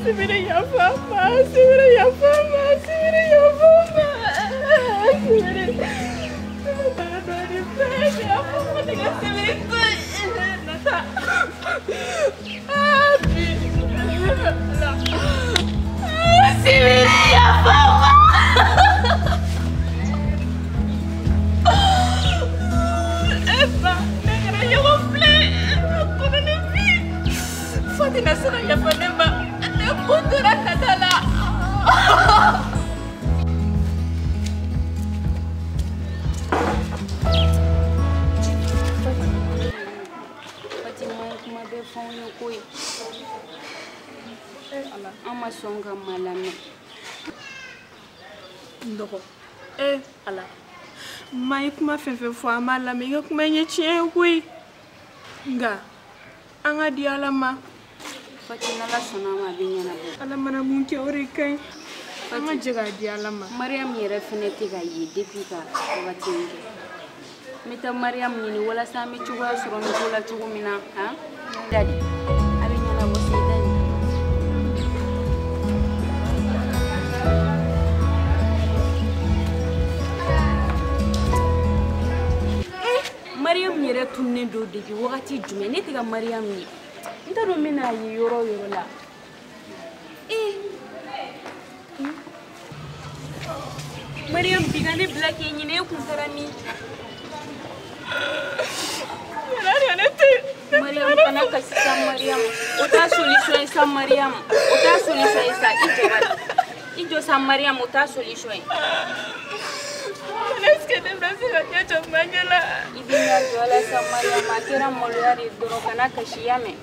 Sibiri ya fama. Sibiri ya fama. Sibiri ya fama. Sibiri. Ya fama dengan sibiri tu. Nasa. Sibiri ya fama. Eva, negara yang komplek. Aku nak nabi. Fatina serang ya Fatima. Putera katala. Fatima kuma be fonyo koi. Ama songa malame. Ndoko. Ala. Mai kuma fefe fo malame nga kuma nyechie koi. Nga. Anga di alama. Fatina la sonama binyana bo. Ala mana munke ore kai. Ama jaga di alama. Mariam yere feneti ga yi depuis ka watinge. Mita Mariam ni wala sami chuwa suro mi kula chugumina, ha? Dadi. Abinyana bo sedani. Mariam yere tunne do depuis wakati jume ne tiga Mariam ni. Ntaro mina yoro la. Mariam bigane black yenyine kuntarami. Mariam pana kasisa Mariam. Ota solution sa Mariam. Ota solution sa ijo sa Mariam ota solution. Est-ce que tu vas te mangela? Ibinya jola sa Mariam akira molari doro kana kashiyame.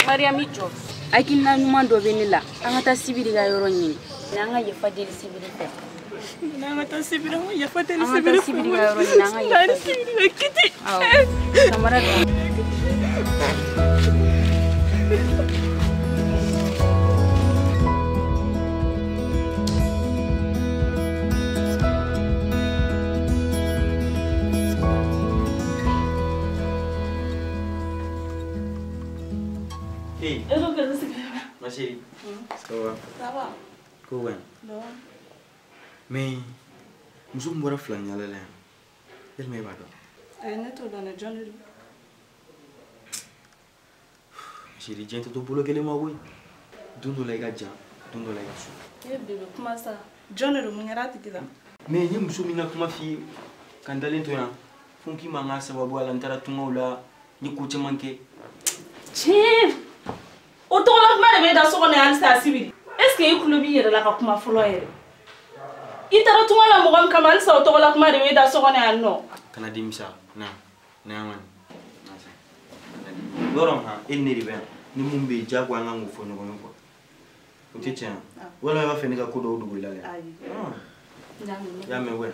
Mariam ijo akina nyuma ndo benila angata sibiri ga yoro nyini nanga yefadeli sibiri fe nanga ta sibiri ho yefadeli sibiri ga yoro nyini nanga yefadeli kiti kamara Ma chérie, ça va? Ça va. Comment? Non. Mais, nous sommes morts flanés à l'aile. Elle m'a pas Elle n'est pas dans le journal. Chérie, j'ai tout pour le qu'elle m'a oui. D'où les gars, d'où les gars. Eh bien, comment ça? Journal, mon gars, tu dis. Mais nous sommes mina kuma fi quand elle est toi. Funki manga sababu alantara tunga ula ni kuche manke. Chef. Autant la mère da so na alsa sibiri. Est-ce que you bi yere la ka kuma folo yere? Itara tuma la mo gam kamal sa auto la kuma de da so na no. Kana dimsa na man. Gorom ha il ne riben ni mumbe jagwa nga ngufo no ko. Utiche. Wala wa fe ni ka kodo dugu ilale. Ya me we.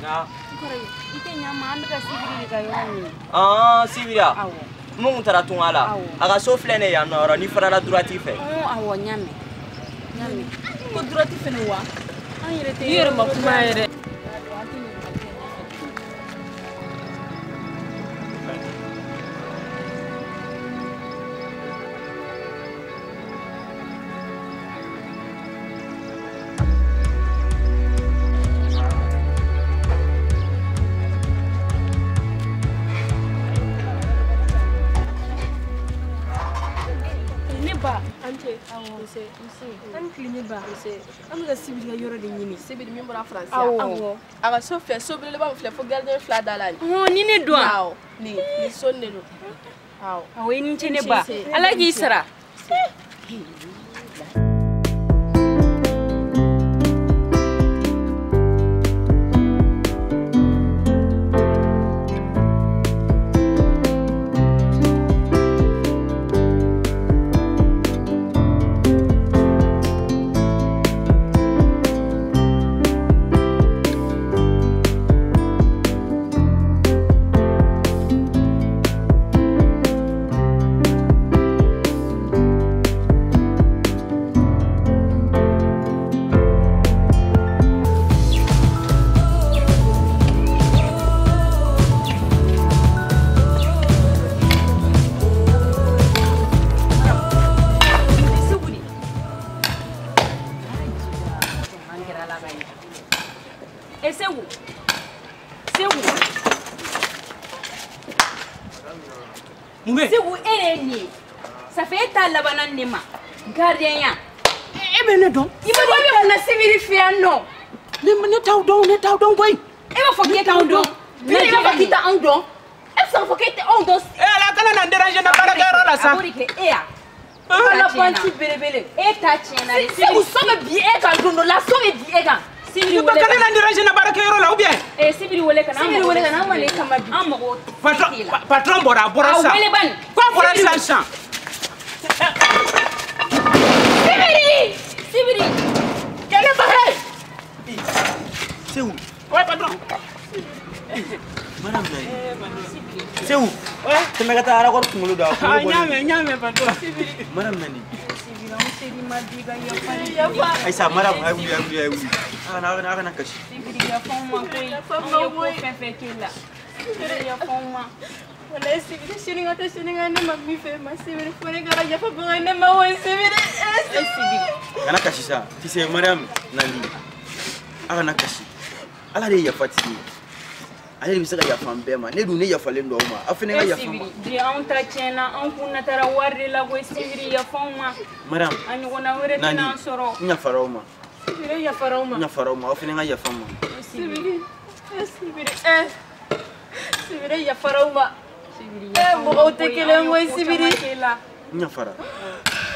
Nah. Ite nyama ambe ka sibiri ga yoni. Sibira. Awo. Mun tara tungala. Aga so flene ya no ni farala durati fe. Awo nyame. Nyame. Ko durati fe no wa. An yere te. Yere ma kuma yere. Amiga sibiri yoro de nyini sibiri mi mbura France awo aga so fe so bele ba fle fo garder fla dalani ni ne do awo ni sonne do awo ni tene ba ala gi sara Mumbe. Si vous êtes ça fait ta la banane de ma. Gardien. Eh ben, non. Il va bien na civilifier non. Ne taw don boy. E ma fo ke ta ondo. Ne ma ki ta ondo. E so fo ke ta ondo. La kana na déranger na para garo la sa. Abori ke ea. La panti belebele. E ta chena. Si vous sommes bien e ka dondo la so e bien e ka. Sibiri wole. Kana na déranger na para garo la ou bien? Sibiri wole kana. Sibiri wole kana ma le kama bi. Amgo. Patron bora sa. Wele ban. Quoi bora sa? Sibiri. Quel est pareil? C'est où? Ouais, patron. Madame c'est où? Ouais, tu m'as gâté à la gorge pour le dos. Nyame, patron. Madame Nani. Aïssa, madame, oui. Ah, caché. Ça. Tu sais, madame Nani. Ah, caché. Allah est fatigué. Allez, vous savez, il y a femme belle, ne donnez ya fallen do ma. Afene ya femme. Di entretien na on kunna tara warri la go siviri ya fama. Madame. Ani wona wure tan soro. Nya faroma. Siviri ya faroma. Nya faroma, afene ya femme. Siviri. Siviri ya faroma. Siviri ya. Mo otekele mo siviri. Nya fara.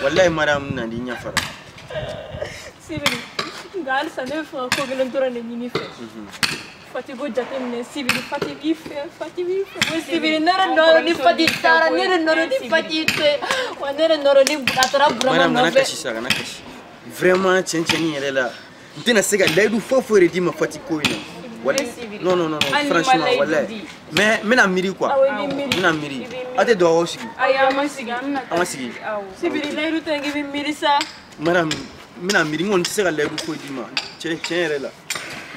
Wallahi madame Nani nya fara. Siviri. Ngal sa ne fa ko gelen tora ne nyini fe. Fatigo jatem ne sibiri fatigi fe sibiri nere noro ni fatitara nere noro ni fatite wa nere noro ni atara brama no fe kana kashi vraiment tchencheni yele la ntena sega laidu fofore di ma fatiko ina non franchement wallahi mais na miri quoi na miri ate do awosigi aya masigi amasigi sibiri laidu tangi bi mirisa madame mina miri ngon sega laidu fo di ma yele la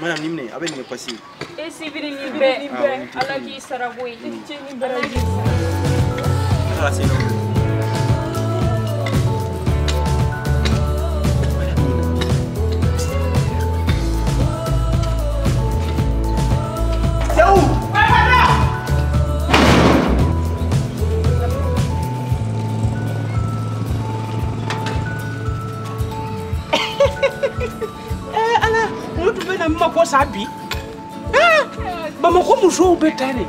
madame nimne abe ni passé e sibiri ni be ala ki saragoi cheni baraji ala c'est non c'est où ma ko sabi ba ma ko muso betare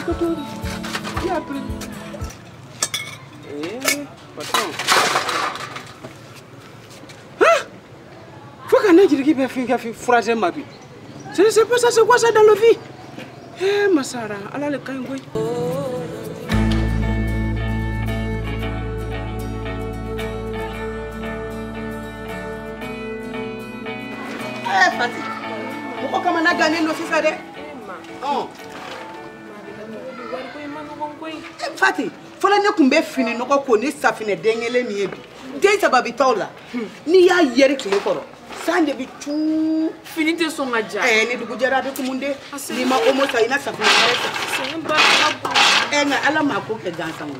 ko to ya pri patron faut qu'on ait dit qu'il fait phrase ma vie je ne sais pas ça c'est quoi ça dans la vie masara ala le kangoy Fati. Pourquoi comme on a gagné nos fils de oh. Fati, fala ne kumbe fini no ko ni safine dengele mi ebi. Dey sababi tawla. Ni ya yeri kile koro. Sande bi tu fini te so ngaja ni dugu jara be kumunde. Ni ma omo sa ina safine. C'est un babu. Nga ala ma ko ke gansa mo.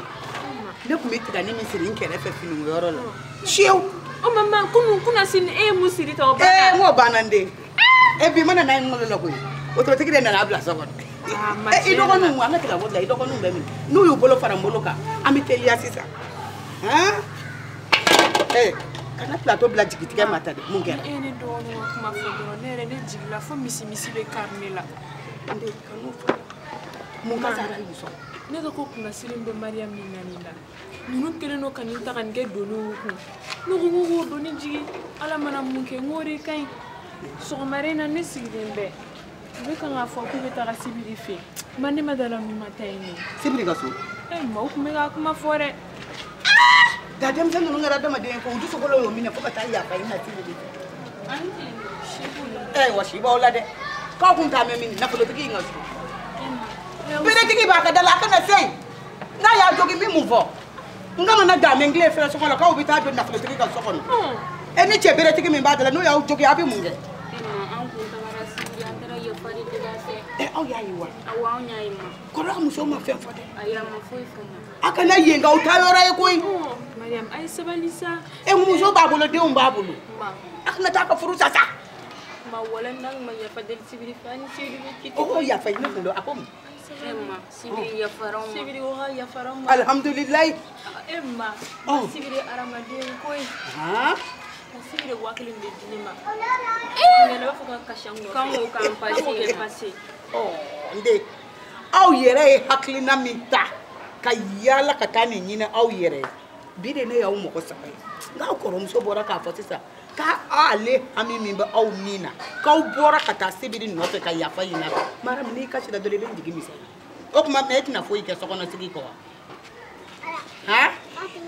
Ne kumbe tika ni mi sirin kere fe fini ngoro la. Chiu. Oh maman, kuna sin musiri to ba. Mo banande. Bi mana na ngolo la koy. O to tigire na abla so ko. Ido ko nu amati la wodla ido ko nu be mi. Nu yu bolo fara mbolo ka. Ami telia sisa. Kana plateau bla jigitiga mata de mun gera. Ni do no kuma fodoro nere ne jigla fo misi be karnela. Ande kanu fa. Mun ka sara yuso. Ne ko kuna sirimbe Mariam minanila. Nunu kele no kanita kan ge donu ko. No go doni jigi ala mana mun ke ngori kai. So marina ne sigimbe. Be kan afo ku beta ga sibiri fe. Mane madala mi matayni. Sibiri ga so. Ma ku me ga kuma fore. Da dem san ngara da made ko du so ko lo mi ne ko ta ya fa ina sibiri. Anti shibu. Wa shiba ola de. Ka kun ta me mi na ko to ki ngaso. Bere tigi ba ka dala kana sei. Na ya jogi mi muvo. Ngama na da mengle fe so ko la ka ubita do na ko tigi ka so ko no. Eni che bere tigi mi ba dala no ya jogi abi munge. Oh ya yiwa. Awa nya ima. Ko ra muso ma fe fode. Aya ma foi fona. Akana yenga utayora e koy. Mariam ay sabalisa. Muso babulo de babulo. Ma. Akna ta ka furu sasa. Ma wala nang ma ya fadel sibiri fani sibiri kiti. Oh ya fa ni fundo akom. Emma, sibiri ya farama. Sibiri wa ya farama. Alhamdulillah. Emma, sibiri aramadin koi. Ha? Sibiri wa kelin de dinema. Ne ba fuka kashango. Kango kan passé. Oh, nde. Aw yere haklina minta. Ka yala ka tani nyina aw yere. Bide ne yawo moko sabai. Nga korom so bora ka fotisa. Ka ale ami mimba aw nina. Ka bora ka ta sibiri no fe ka yafa yina. Maram ni ka shida dole ben digi misala. O kuma me tina fo ike sokono sigi ko. Ha?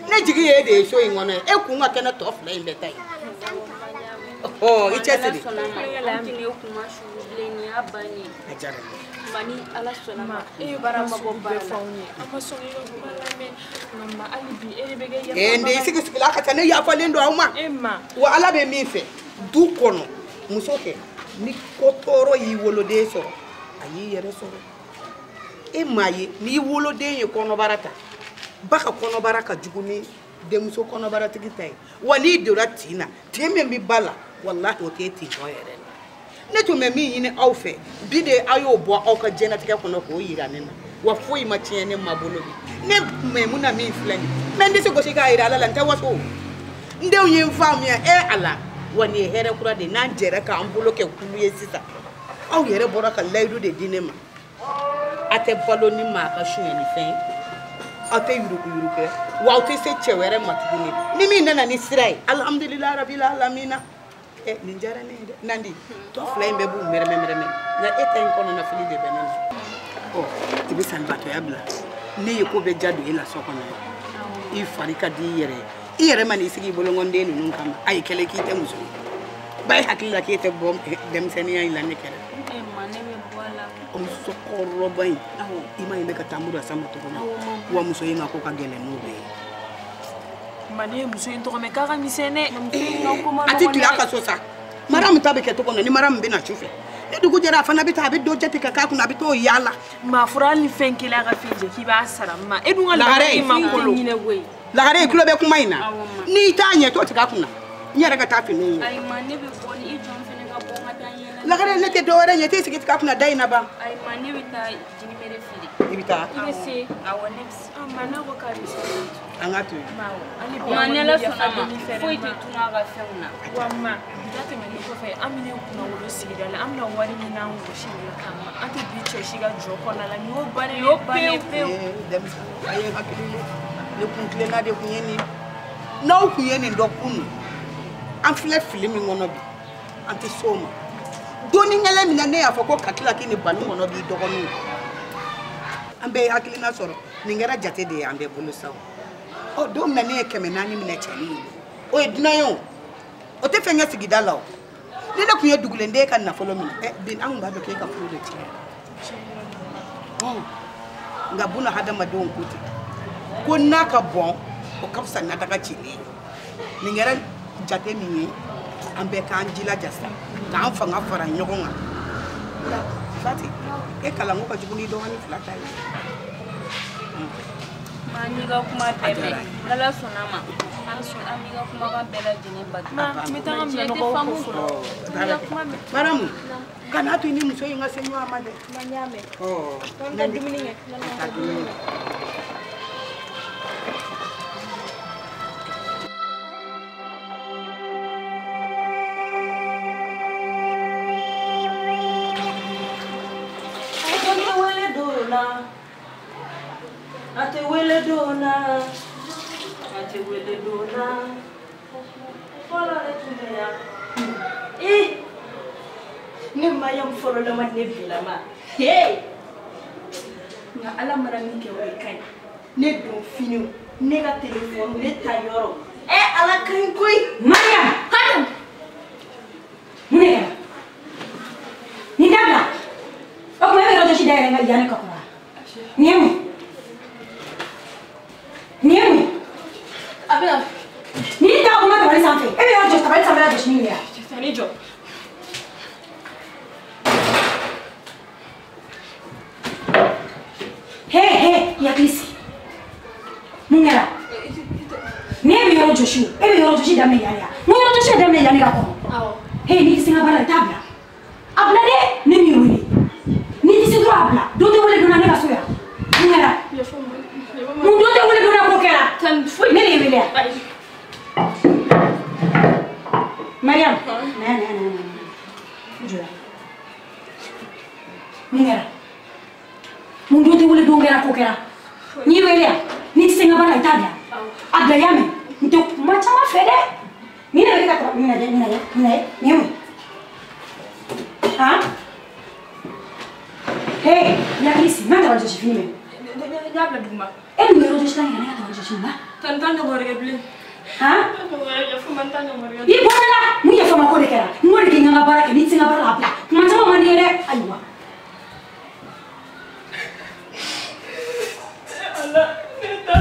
Ne jigi ye de so ingono e ku nga kana to fla imbe tai. Oh, iche sidi. Lamtini okuma shubleni abani. Ajara. Mani ala sonama. Bara mabo fauni. Ama songi kuma lame. Mama alibi bege ya. Ndi sigi sigi la ka tane ya fa lendo awma. Emma. Wa ala be mi fe. Du kono. Musoke ni kotoro yi wolode so. Ayi yere so. Emma yi ni wolode ye kono barata. Baka kono baraka juguni demso kono barata gitai. Wani doratina. Teme mi bala. Wallahi o te ti hoyere. Ne to me mi yine awfe. Bide ayo bo awka jenatika kono ko yira nena. Wa foi ma tiene mabolobi. Ne me muna mi flani. Mende se go shika ira ala nta waso. Nde onye mfam ya ala. Wani here kura de na jere ka ambulo ke kulu yesisa. Aw yere bora ka laidu de dinema. Ate baloni ma ka shu ni fen. Ate yuruke. Wa ate se chewere matugini. Ni mi nana ni sirai. Alhamdulillah rabbil alamin. Ninjara ne nandi. To flame bebu mere. Na eta kono na fili de benen. Oh, ibi san bato yabla. Ne yeko be jadu ila sokono. I farika di yere. Iyere mani sigi bolongonde ni nun kama ay kele kite muso bay hakila kite bom dem seni ay lanne kere Emma ne me boala. on sokoro bay ima inde ka tamuru sama to wa muso yinga ko ka gele no be Mani muso into me kaka misene. ati tu aka so sa maram tabe ke to kono ni maram be na chufe ne dugu jara fana bita be do jati ka kuna bito yala Ma furali fenkela ga fije ki ba sarama edunga la ma kolo. lagare kulo be kuma ina ni tanye to tika kuna nyara ka tafi no Ay mani be boni i jon fene ga bo ngata yela. lagare ne te do re nyete sigi tika kuna daina ba Ay mani bita jini mere fili. ibita Ibese awonex. Mana ko ka misene. angatu Mani la sonama. Foi tu tuna ga feuna. Wamma date me ko fe amine kuna wolo sigida la amna wari ni na ngo shingla kama ate biche shiga joko na la ni o bare pe dem aye hakili le kunkle na de kunyeni na kunyeni ndo kunu am fle film ngono bi anti soma doni ngale mi na ne afoko kakila kini banu ngono bi dogonu ambe hakili na soro ni ngara jate de ambe bulu saw o do me ne keme nani mi na chani o edina yo o te fenga sigida law ni na kunye dugule nde kan na follow mi bin an ba be ke ka follow de ti nga buna hada madon kuti ko naka bon o kapsa na daga chini ni ngara jate mi ambe kan jila jasta ka an fanga fara nyogonga fati e kala ngo ka jibuni do wani flata yi Mani ga kuma pepe. Ala sonama. Amiga kuma ga bela jine bad. Ma mitanga mna no ko fulo. maramu kana tu ni muso yinga senyo amade Manyame. oh Nda dimininge. Ate wele dona. Follow le tumeya. Ne mayam follow le ma ne bilama. Hey. Nga ala mara min ke o kai. Ne don fini. Ne ga telephone ne ta yoro. Ala kan koy. Maria. Hatu. Mune. Ni dabla. O ko e ro to shi dai nga yani ka kura. Niemu. Abela. Ni ta kuma ta something. Ebe yo just about something that you need. Just any job. Hey, ya please. Mungera. Ni ebe yo Joshua. Ebe yo Joshua dame ya. Mu yo Joshua dame ya ni ka ko. Awo. Hey, ni kisinga bala tabla. Abla de ni mi wini. Ni kisinga abla. Do te wole na ne ka so ya ngara mun do te wele do na ko kera tan foi ne ne wele Mariam ne jura ngara mun do te wele do ngara ko kera ni wele ni tsenga bana italia abla yame nto macha ma fede ni ne wele ka ni ne ha hey ya Lisi ma ta je filme ya bla duma el numero de sta ya ta je filme tan de gore bli ha ya fu man tan de gore I bona mu ya fama ko de kera ngori ki nganga baraka ni tsinga bara abla macha ma mani re aywa Allah ni ta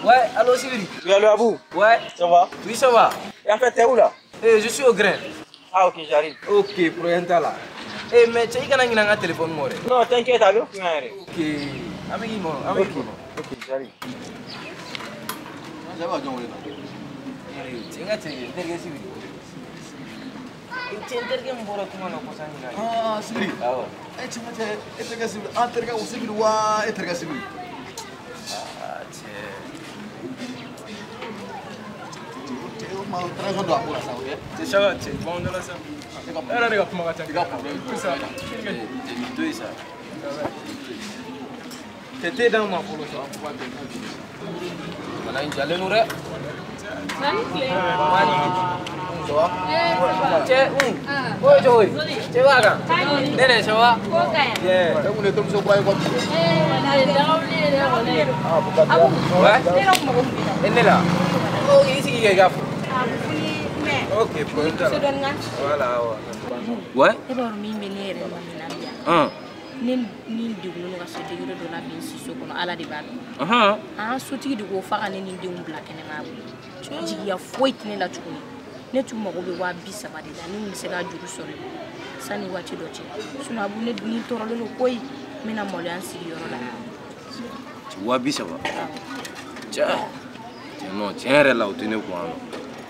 Ouais, allô Sibiri. Oui, allô Abou. Ouais, Ça va? oui ça va. Et en fait, t'es où là? Je suis au grain. Ah, ok, j'arrive. Ok, pour un là. Mais tu as un téléphone moi. Non, t'inquiète, Abou. Ok, avec moi, avec moi. Ok, j'arrive. Ah, Sibiri. Tu m'as Sibiri. T'étais dans ma polo, voilà, une jalée nourée. Ouais. Ni dugunu ka so digiro do la bin siso kono ala de ba so tigi de ko fa ne ni de umbla kene ma jigi ya foit ne la tukuni ne tu mo be wa bi saba de ni se ga juru sore sani wati do che suna abu ne ni toro le no koy mina mo le ansi yoro la wa bi saba cha no chere la utine ko ano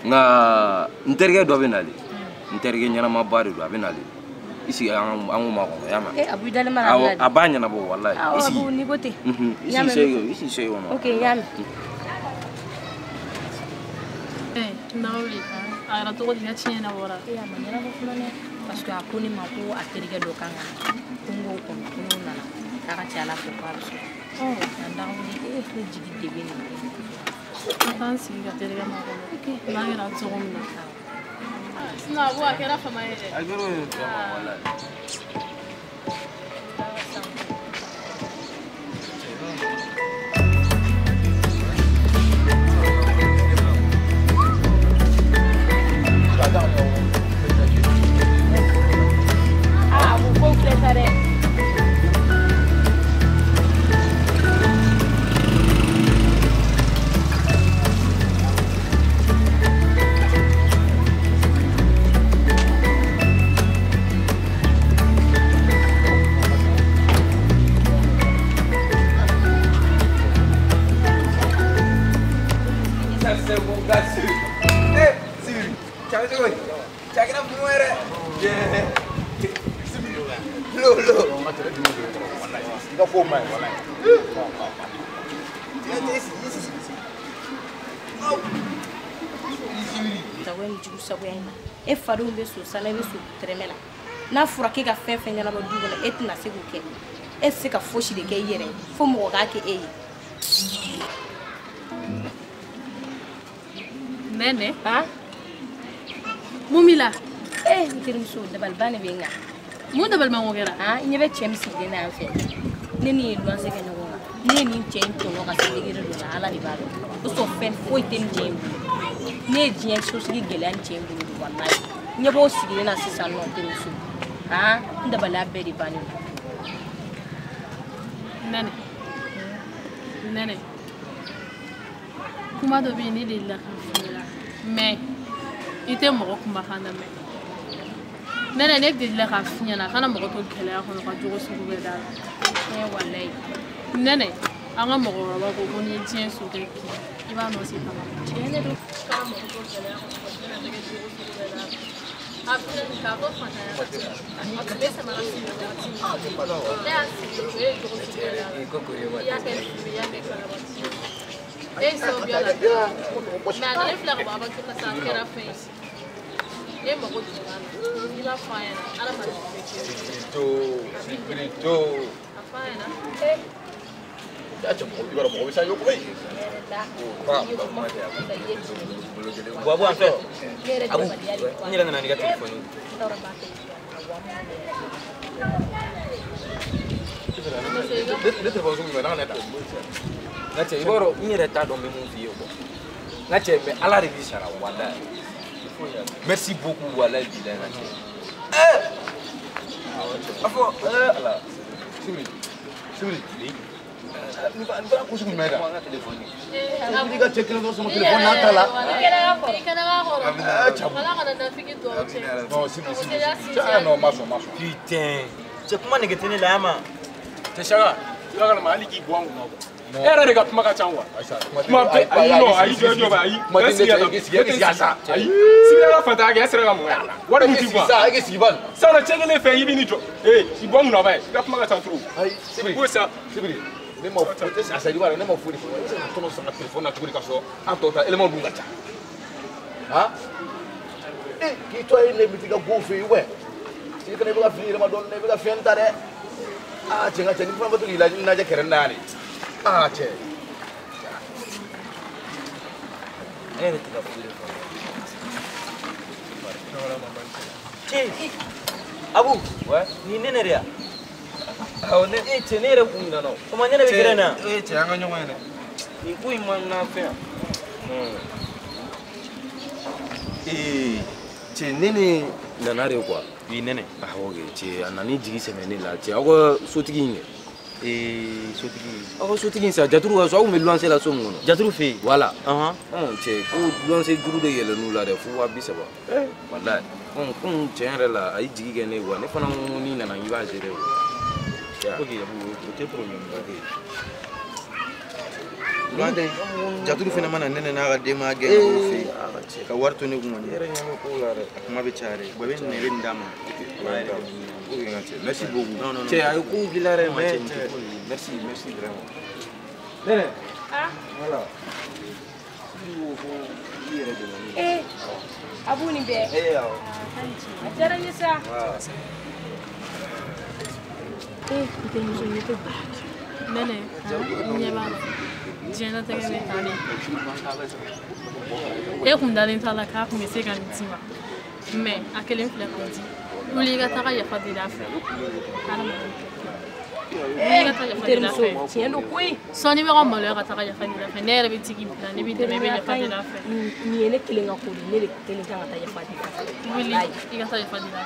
nga interge do be nali interge nyana ma bari do be nali isi an ma ko yama abu dale mara la abanya na bo wallahi isi abu ni bote isi sey wono okay yame nauli ara to di gachi na bora ya manyana ko fulane parce que akuni ma ko aterige do kanga kungo ko kuno na ka chala ko parso nda woni ko jigi debe ni fansi ga terige ma ko okay na ngira tsogomna na bo akera fama ere agero wala e fadu be so sala be so tremela na fura ke ka fen nyana ba dugo na etina se ko ke e se ka foshi de ke yere fo mo ga ke e nene ha mumila ntirim so de balbane be nga mo de balma ngogera ha nyebe chemsi de na fe neni do anse ke no neni chen to no ka se de gere do na ala di balo so fen fo item jem ne jien so sigi gelan jem bu wallahi nyebo sigi na sisa no ntirim so ha nda bala be di bani nene kuma do bi ni lilla mais ite mo kuma khanda me nene nek de la khafnya na kana mo to kele ya ko jogo su be dal wallahi nene Anga mɔgɔkɔrɔba ko ko ni ye diɲɛ so kɛ bi I b'a nɔ se kama tiɲɛ de don k'an mɔgɔ ko gɛlɛya kɔnɔ ko diɲɛ tɛgɛ jogo sugu bɛɛ la a filɛ nin k'a bɔ fantanya la a tun bɛ samara sigi waati min ne y'a sigi o ye jogo sugu bɛɛ la I y'a kɛ fili I y'a kɛ kalabati e ye sababuya la mais a nana filɛ ka bɔ a b'a kɛ sa a kɛra fɛn ye e mago jɔra a la I b'a fɔ a ɲɛna adamaden bɛ kɛ Spirito. a fɔ a ɲɛna Ya cuma ibarat mau bisa yuk, boy. Abu en fait. Abu, ni la nana ni ka téléphone. Ne tɛ fɔ sugu na ta. Nka cɛ I b'a dɔn n yɛrɛ t'a dɔn n bɛ mun f'i ye quoi. Nka cɛ mais Ala de b'i sara walahi. Merci beaucoup walahi bilahi nka cɛ. A fɔ Ala. Sibiri. Ni ba kusugu mɛ da. Ni ka cɛ kelen dɔ sama téléphone n'a ta la. I kɛnɛ b'a kɔrɔ Ala kana nafiki tɔw cɛ Non, Sibiri. Cɛ non ma sɔn. Putain. Cɛ kuma nege tɛ ne la yan ma. Cɛ Sanga, I b'a kalama hali k'i bɔ an kunna quoi. E yɛrɛ de ka kuma ka ca quoi. Kuma bɛɛ ayi non ayi jɔ bɛ ayi. Kuma tɛ sigi yan sa. Ayi sigi la fantanya kɛ e sera ka mun kɛ? Wari min t'i bɔ. Sa e sigi ban. Sanni cɛ kelen fɛ I b'i ni jɔ. I bɔ mun na ba ye? I ka kuma ka ca trop. Ayi Sibiri. Ko sa. Sibiri. Ne ma fɔ a sadi b'a la ne ma foyi de fɔ. E bɛ se ka tɔnɔ san ka téléphone na tuguni ka sɔrɔ an tɔw ta élément dun ka ca. Han? K'i to yen ne bɛ t'i ka go fɛ yen wɛ. I fana bɛ ka fini yɛlɛma dɔɔnin I bɛ ka fɛn ta dɛ. Cɛ nka cɛ ni fana bɛ to k'i lajɛ kɛrɛ na yan de. Cɛ. Ne yɛrɛ tɛ ka foyi de fɔ. Cɛ. Abu. Ouais. Ni ne ne de ya? Awɔ ne cɛ ne yɛrɛ kun ɲinana o. Comment ne bɛ gɛrɛ na? Cɛ an ka ɲɔgɔn ye dɛ. Nin ko in man n'a fɛ yan. Cɛ ne ni nana de quoi. Oui nɛnɛ. Awɔ cɛ a nana jigi sɛmɛ ne la cɛ aw ka sotigi in kɛ. Sotigi. Aw ka sotigi in sa Jaturu ka so aw kun bɛ luwanse la so min kɔnɔ. Jaturu fɛ yen. Voilà. Cɛ ko luwanse juru de yɛlɛn'u la dɛ fo 300000. Walayi. Komi tiɲɛ yɛrɛ la a ye jigi kɛ ne quoi ne fana ko n'i nana I b'a gérer o. Ok, o tɛ problème. Jaturu fana mana nɛnɛ n'a ka denbaya gɛn ka bɔ fɛ yen ka wari to ne kun kɔni. A kuma bɛ caya dɛ. Bon I bɛ nin d'a ma. Merci beaucoup. Non. Cɛ a ye ko k'i la dɛ mais merci vraiment. Nɛnɛ. Voilà. Abu ni bɛɛ. Awɔ. A diyara n ye sa. I tɛ muso ye tɛ Nɛnɛ n ɲɛ b'a la diɲɛlatigɛ bɛ talen e kun dalen t'a la k'a kun bɛ se ka nin d'i ma mais a kelen filɛ k'o di wuli I ka taga yafa deli a fɛ wuli I ka taga yafa deli a fɛ tiɲɛ don koyi sɔɔni bɛ ka maloya ka taga yafa deli a fɛ ne yɛrɛ bɛ tigi bila ne b'i dɛmɛ I bɛ yafa deli a fɛ nin ye ne kelen ka ko de ne de kelen kan ka taa yafa deli a fɛ wuli I ka taga yafa deli a fɛ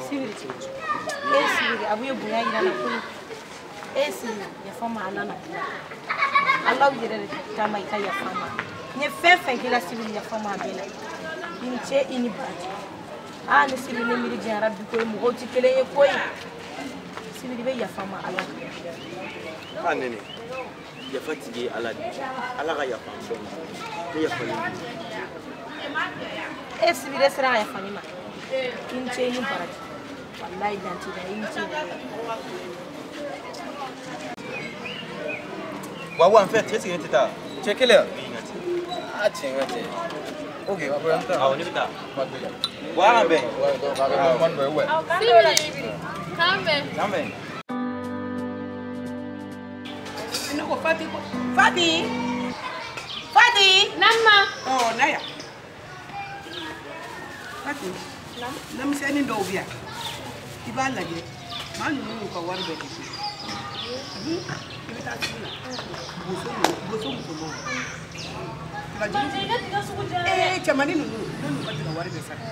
Sibiri Abu ye bonya yira la koyi Sibiri yafa ma Ala na Ala yɛrɛ de kama I ka yafa ma n ye fɛn fɛn k'i la Sibiri yafa ma a bɛɛ la I ni cɛ I ni baraji ne Sibiri ne miiri janyara bi koyi mɔgɔw tɛ kelen ye koyi Sibiri bɛ yafa ma Ala Nɛnɛ yafa tigi ye Ala de ye Ala ka yafa an bɛɛ ma ne yafa Sibiri e sera ka yafa ne ma I ni cɛ I ni baraji wallahi danti da I ni cɛ Wawa en fait est-ce que tu t'as Cɛ kelen a tiɲɛ ka cɛ. Ok après an ta. Awɔ ne bɛ taa. Wa an bɛn. Sibiri k'an bɛn. K'an bɛn. Ne ko Fati. Namma. Oh Naya. Fati. Denmisɛnnin dɔw bɛ yan I b'a lajɛ maa ninnu y'u ka wari bɛɛ di I bɛ taa sugu la boso musomanw cɛmannin ninnu ne n'u ka tigɛ wari bɛ sara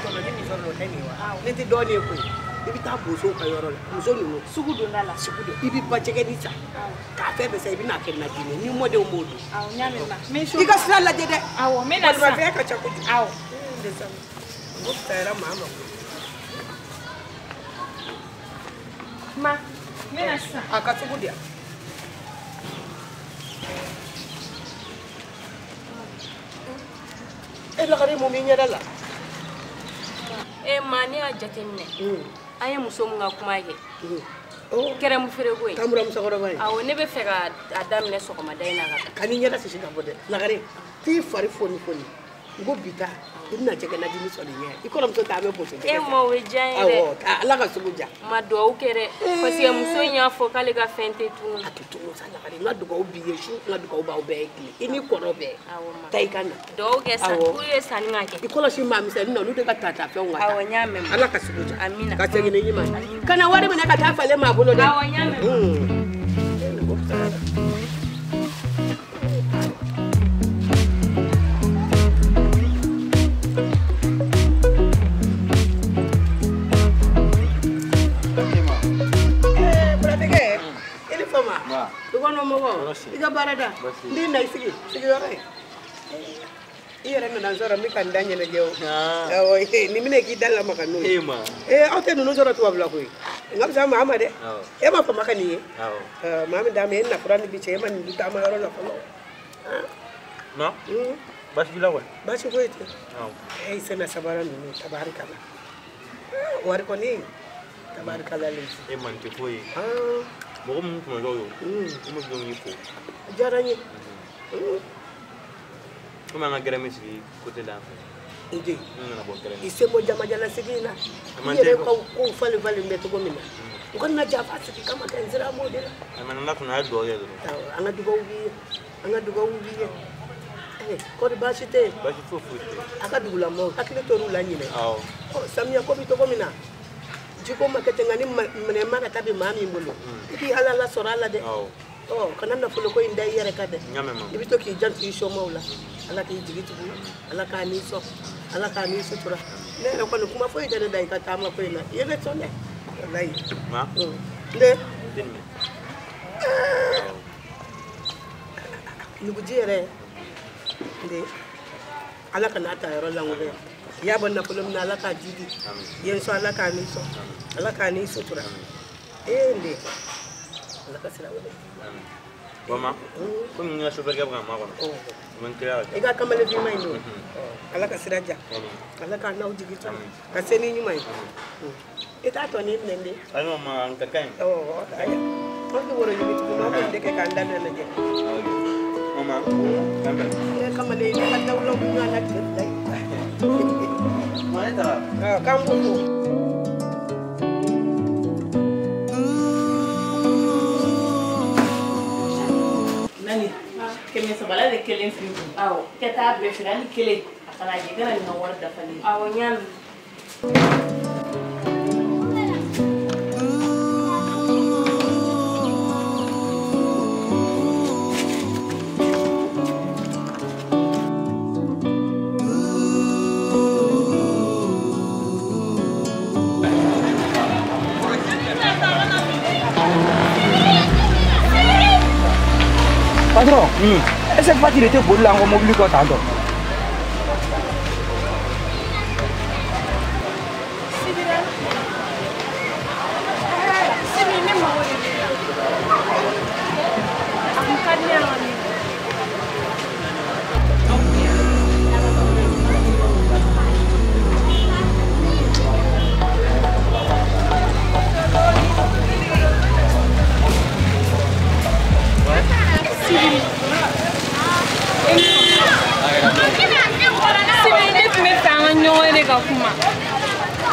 tɔnɔ ne ni fɛn dɔ tɛ nin wa ne tɛ dɔɔnin ye koyi I bɛ taa bosow ka yɔrɔ la muso ninnu sugu donda la sugu don I bɛ ba jɛgɛni san k'a fɛn bɛɛ san I bɛ n'a kɛ najini ni mɔdenw b'o dun I ka sira lajɛ dɛ bolimafɛn ka ca kojugu o fɛɛrɛ maa ma Ma, mena sa. Akasugu dia. Lagare mo min yɛrɛ la. Ma ne y'a jateminɛ. An ye muso mun ka kuma kɛ. Kɛrɛmu feere ko ye. Tamura musokɔrɔba ye. Awɔ, ne bɛ fɛ ka a daminɛ sɔgɔmada in na ka taa. Ka ni ɲɛda sisi ka bɔ dɛ. Lagare, t'i fari foni. N ko bi ta, I bɛna jɛgɛ najini sɔrɔ i ɲɛ. I kɔrɔmuso ta a bɛ boso jɛgɛ. Ma o ye diya n ye dɛ. Awɔ, Ala ka sugu ja. Ma dugawu kɛ dɛ. Parce que muso in y'a fɔ k'ale ka fɛn tɛ tunun. A tɛ tunun sa Lagare. N ka dugawu b'i ye su, n ka dugawu b'aw bɛɛ ye tile. I ni kɔrɔ bɛɛ. Awɔ ma. Ta I ka na. Dugawu kɛ sa. K'u ye sanni ka kɛ. I kɔlɔsi maa misɛnnin na olu de ka ta fɛnw ka taa. Awɔ, n y'a mɛn. Ala ka sugu ja. Amina. Ka segin ni ɲuman. Kana wari minɛ ka taa falen maa bolo dɛ. Awɔ, n y'a mɛn. I ka baara da. N b'i na I sigi sigiyɔrɔ ye. I yɛrɛ nana n sɔrɔ n bɛ ka n da ɲɛnajɛ o. Awɔ, nin minɛ k'i da lamaga n'o ye. Aw tɛ ninnu sɔrɔ tubabula koyi. N ka fisa maa ma dɛ. E ma fama ka nin ye. Maa min d'a ma e nafura ni bi cɛ e ma nin du taama yɔrɔ la fɔlɔ. Non? Baasi b'i la kɔni? Baasi foyi tɛ. I sɛnɛ sabara ninnu tabarikala. Wari kɔni tabarikala le. E man tɛ foyi ye. Mɔgɔ minnu tun bɛ jɔ ye o muso dɔw y'i fo. A diyara n ye. Komi an ka gɛrɛmi sigi côté la yan fɛ. I den. N nana bɔ gɛrɛmi. I se bɔ jamajala sigi in na. I yɛrɛ ka kow falen bɛ cogo min na. U kana jafa sigi kama kɛ n sera m'o de la. Mais Ala kɔni a ye dugawu kɛ dɔrɔn. An ka dugawu b'i ye. An ka dugawu b'i ye. Kɔri baasi tɛ yen. Baasi foyi tɛ. A ka dugulamɔgɔw hakili tor'u la ɲinɛ. Awɔ. Samiya ko bɛ cogo min na. Jiko ma kɛ ten nka ni minɛ ma ka taa bi maa min bolo. I k'i Ala lasɔrɔ a la dɛ. Kana nafolo ko in da I yɛrɛ kan dɛ. I bɛ to k'i janto I sɔnmaw la. Ala k'i jigi tugu. Ala k'a n'i sɔn. Ala k'a n'i sutura. Ne yɛrɛ kɔni kuma foyi tɛ ne da I ka taama ko in na. I bɛ sɔn dɛ. Walayi. Ma. Ne. Nuguji yɛrɛ. Ne. Ala kana ta yɔrɔ langolo. I y'a bɔ nafolo min na Ala k'a jidi. I ye n sɔn Ala k'a n'i sɔn. Ala k'a n'i sutura. Ne. Ala ka sira wele. Mama, komi n ka chauffeur kɛ bɛ ka makɔnɔ. N bɛ n teliya ka I ka kamalen finman in don. Ala ka sira diya. Ala k'a n'aw jigi to. Ka se ni ɲuman ye. I t'a tɔ ni minɛ den. Ayi mama, n ka kan ye. Aya. An tɛ woro ɲini tuguni an kɔni tɛ kɛ k'an da lajɛ. Mama, kan bɛ. Ne kamalen ne ka dawulaw bɛ ɲɔgɔn na tile fila ye. Ma ne taara. K'an b'o to. Kɛmɛ sabala de kelen fili kun. Awɔ. Kɛ taa bɛɛ feere hali kelen. A kana jɛ kana nin ka wari dafalen. Awɔ, n y'a mɛn. Patron, est-ce que tu étais pour la mobile quoi tant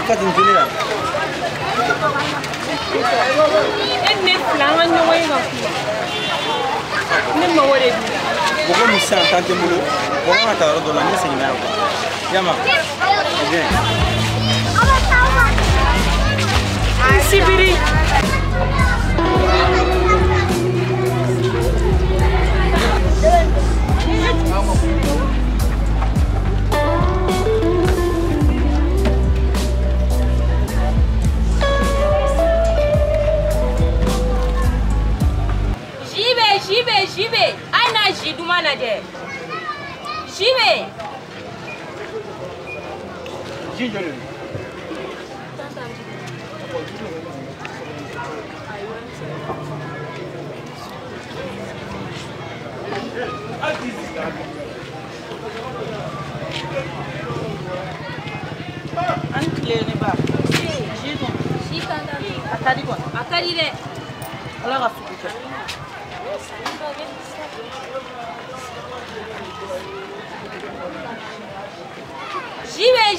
Fatin tuni la. Ne filanga ɲɔgɔn ye ka kuma. Ne mago de b'i la. Mɔgɔ min sisan tan tɛ n bolo, o kan ka taa yɔrɔ dɔ la, ne seginna yan. Yama, bien. Sibiri. Jibe, ai na ji duma na je. Jibe. Ji jole.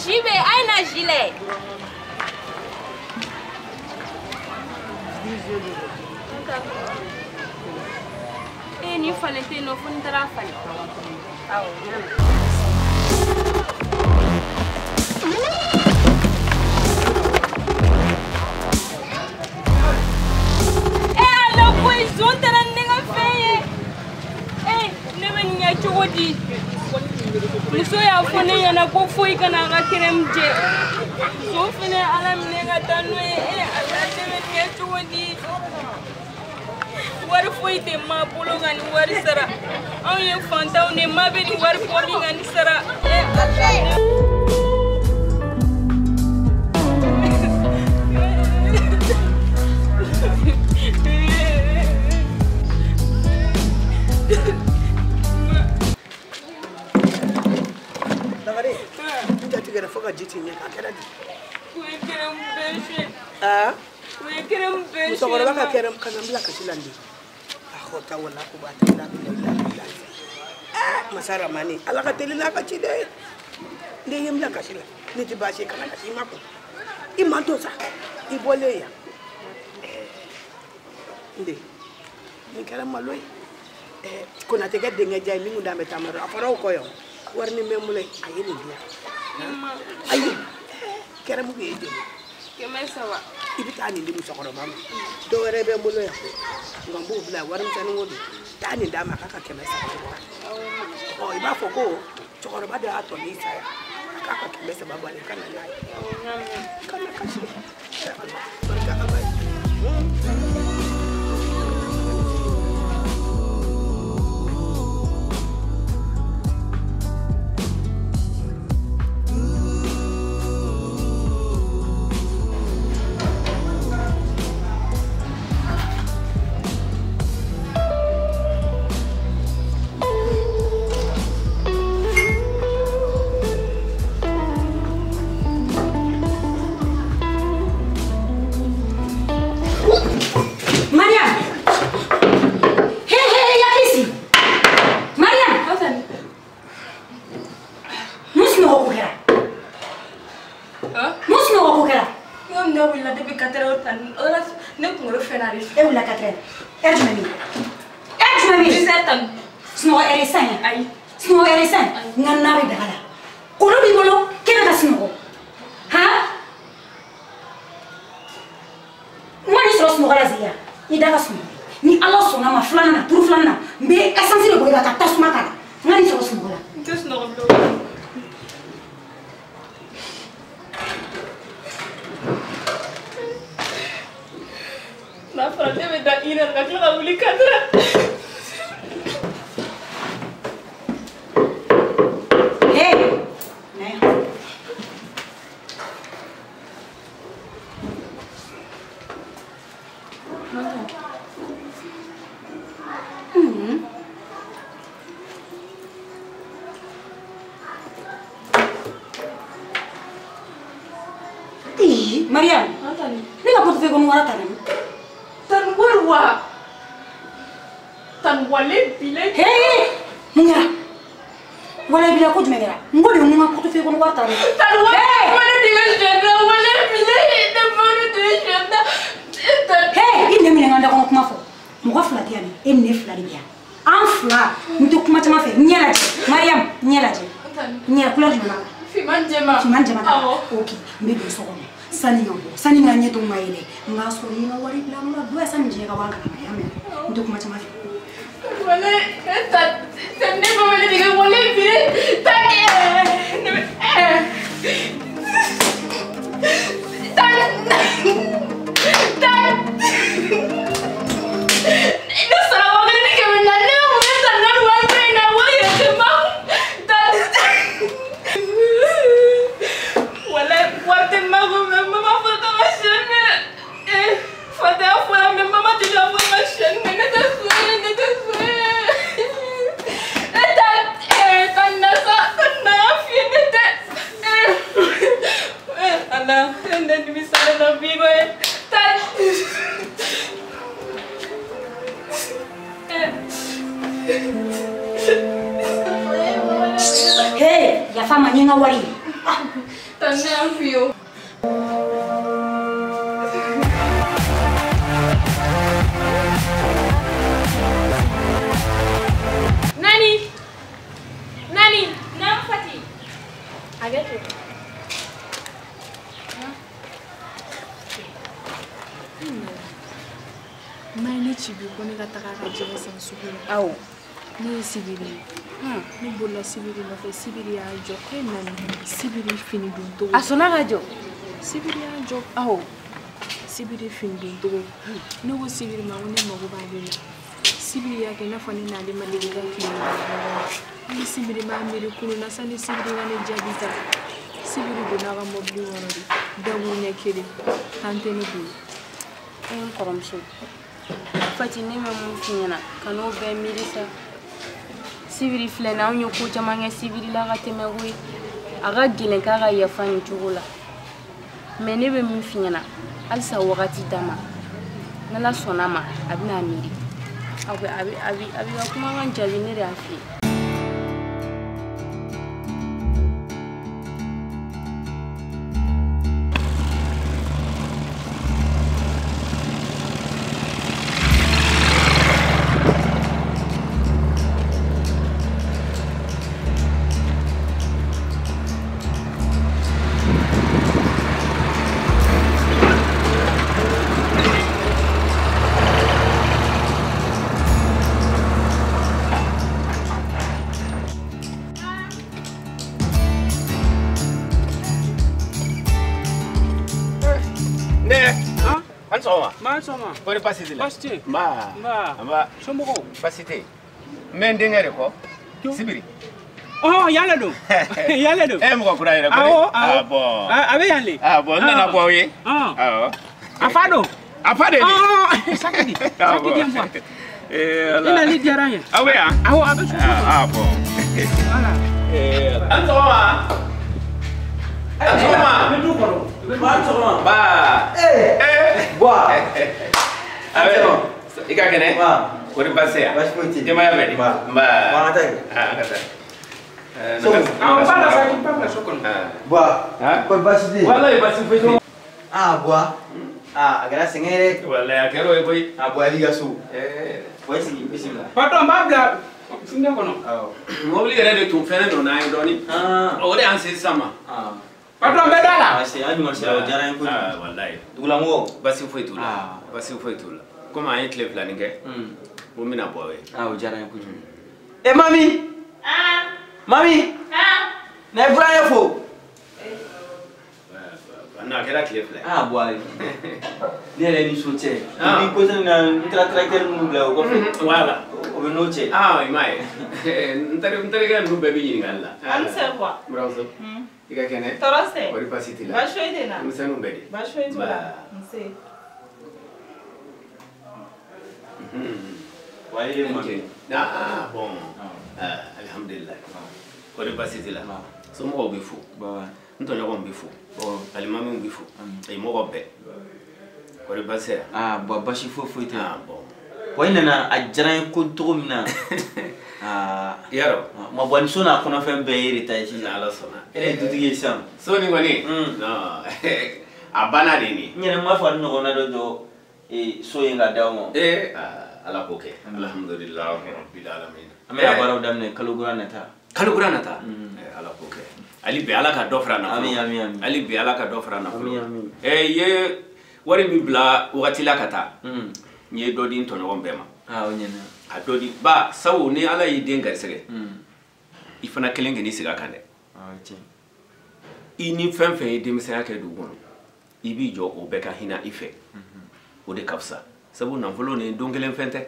J'y vais, Aïna gilet. Eh, ni fallait te no fundra fallait. Ah muso y'a fɔ ne ɲɛna ko foyi kana a ka kɛrɛm jɛ muso fɛnɛ ala minɛ ka taa n'o ye ala dɛmɛ kɛ cogo di wari foyi tɛ maa bolo ka ni wari sara anw ye fantanw de maa bɛ ni wari bɔ min ka ni sara Foga jiti nya ka kera di. Kuy kerem beshe. Ah? Kuy kerem beshe. Musokoro baka kerem kazambia kashilandi. Akhota wala ko ba ta la bila. Ah, masara mani. Ala ka telila ka chide. Nde yemla kashila. Ni tibashe kana kashima ko. Imantosa. Ibole ya. Nde. Ni kerem maloi. Kuna tega denga jay mi ngunda metamaro. Afara ko yo. Warni memule ayeni dia. Ayi kera mu ngi jël kemay sawa ibitani limu sokoro mama do rebe mu lo ya ngambu bla waram tan ngodi tani dama kaka kemay sawa oh iba foko sokoro bada ato ni saya kaka kemay sawa bale kana nayi kana kashi barka abai ni Allah sona ma flana pour flana mais essentiel ko ka tasuma kana ngani so smola just no blo ma frate me da ina ka kla uli kadra hey Mariam, ni ka porte ko ngara tan. Tan warwa. Tan wale bile. Hey! Munga. Wale bile ko jumela. Ngode munga porte ko ngara tan. Tan wale bile jenda wale bile de fonu de jenda. Hey, ine mine nganda ko kuma fo. Muga flati yani. Enne flati biya. An fla, nto kuma tama fe. Nyela je. Mariam, nyela je. Nyela kula jumela. Fiman jema. Okay, mbe so ko. Sani nga nyeto maile nga so ni nga wari bla nga do sani je ka wanga na yame ndo kuma chama fi wale ta tende ko wale diga wale bile ta no sara wale diga na ne mo ta na wale na wale te ma ta wale warte ma go mama fa ta machine fa ta fa mama ti la fa machine ne ta Hey, ya fama nyinga wari. Tante Alfio. Nani? Nam Fati. Agate. Mai chibi ko ne ka taga ka jere san sugu. Aw. Ne sibiri. Ne bola sibiri no fe sibiri ya jo ko nani sibiri fini dun to. Asona ka jo. Sibiri ya jo. Aw. Sibiri fini dun to. Ne wo sibiri ma woni mo go ba bela. Sibiri ya ke na fani na le mali ga fini. Ni sibiri ma miri kunu na sani sibiri ngane jabita. Sibiri do na ga mobli wono di. Dawu ne kede. Tante ne bu. En koromso. Fati ne me mun finyana kano be mirisa. Sibiri flena onyo ko jamanga sibiri la ga teme we. Aga gilen ka ga ya fani tugula. Me ne be mun finyana. Alsa wakati dama. Nala sonama abina miri. Abi kuma wan jabi ne da afi. Sama. Kori pasiti la. Pasiti. Ba. Somogo. Pasiti. Men dengere ko. Sibiri. Oh, yalla do. Yalla do. Mo ko kura ko. Bon. Abe yalle. Bon, na bo ye. Afado. Afade ni. Sakidi. Sakidi mwa. Ala. Ina li diaranya. Awe ya. Abe so. Bon. Voilà. Antoma. Medu kono. Ba. Boa. Ika kene? Ba. Kori passe ya? Bashputi. Jema ya bedi? Ba. Ba. Ngata. So, bala sa ki pamla sokon. Boa. Ko bashidi. Wallahi basi feto. Boa. Agora sengere. Wallahi akero e boy. Boa liga su. Boy sigi bismillah. Pato mbabla. Funde kono. Mobili gere de tum fene no na doni. O de ansi sama. Pato mbedala. C'est un dimanche jara en ko. Wallahi. Dugula mo. Basi feitula. Basi feitula. Comment un clé planning ke? Mina boy. Jara en ko. Mami. Mami. Na Ibrahim fo. Na kera clé plan. Boa. Ne le ni soutien. Ni ko na tracteur mu bla ko. Voilà. O be noche. Imai. Ntare ga ndu bebi ni ngalla. Anse kwa. Bravo. Ika kene? Torose. Kori pasiti la. Basho idena. Musanu bedi. Basho idena. Nse. Waye mami. Bon. Alhamdulillah. Kori pasiti la. So mo be fu. Ba. Nto nyago mbifu. Ali mami mbifu. Ai mo be. Kori pasera. Ba bashi fofo ite. Bon. Waye na ajara ko to mina. Yaro. Ma boni sona kono fe be irita shi na ala sona. Dutige sam. So ni ngoni? No. Abana dini. Nyere ma fa no gona do so yenga dawo. Ala koke. Alhamdulillah rabbil alamin. Ame abara damne kalugura nata. Kalugura nata. Ala koke. Ali be ala ka dofra na. Amin. Ali be ala ka dofra na. Amin. Ye wari mi bla wakati la kata. Nye dodi nto no bema. Onyena. A dodi ba sawo ni ala yi denga sege. Ifana kelenge ni siga kande. Ini fenfe demise yake dugono. Ibi jo obeka hina ife. Ode kapsa. Sabu na volo ni dongelen fente.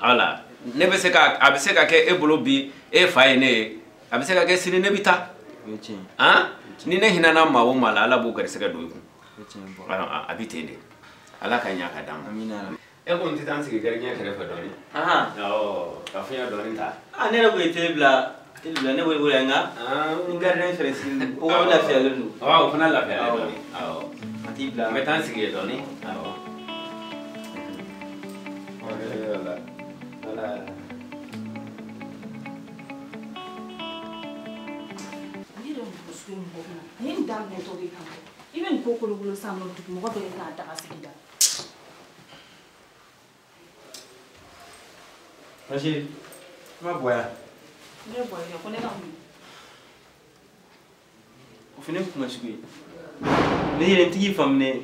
Ala. Nebe seka abiseka ke ebolo bi e faine. Abiseka ke sini nebita. Ni ne hina na mawo mala ala bu gariseka doiku. Abitende. Ala kanya kadam. Amina. Ko ntitan sigi garinya kere fa doni. Afunya doni ta. Ne ko itebla. Ilbla ne wala nga. Ngarden feresi. O la fialu. O fana la fialu. Atibla. Metan sigi doni. Ala nin daminɛ tɔ de kama I bɛ nin ko kolokolo san nɔ dugumɔgɔ bɛɛ k'a daga sigi da. Rachid, ma bɔ yan. Ne bɔ yan ko ne ka mun. O fana kuma sugu ye. Ne yɛrɛ tigi faamuya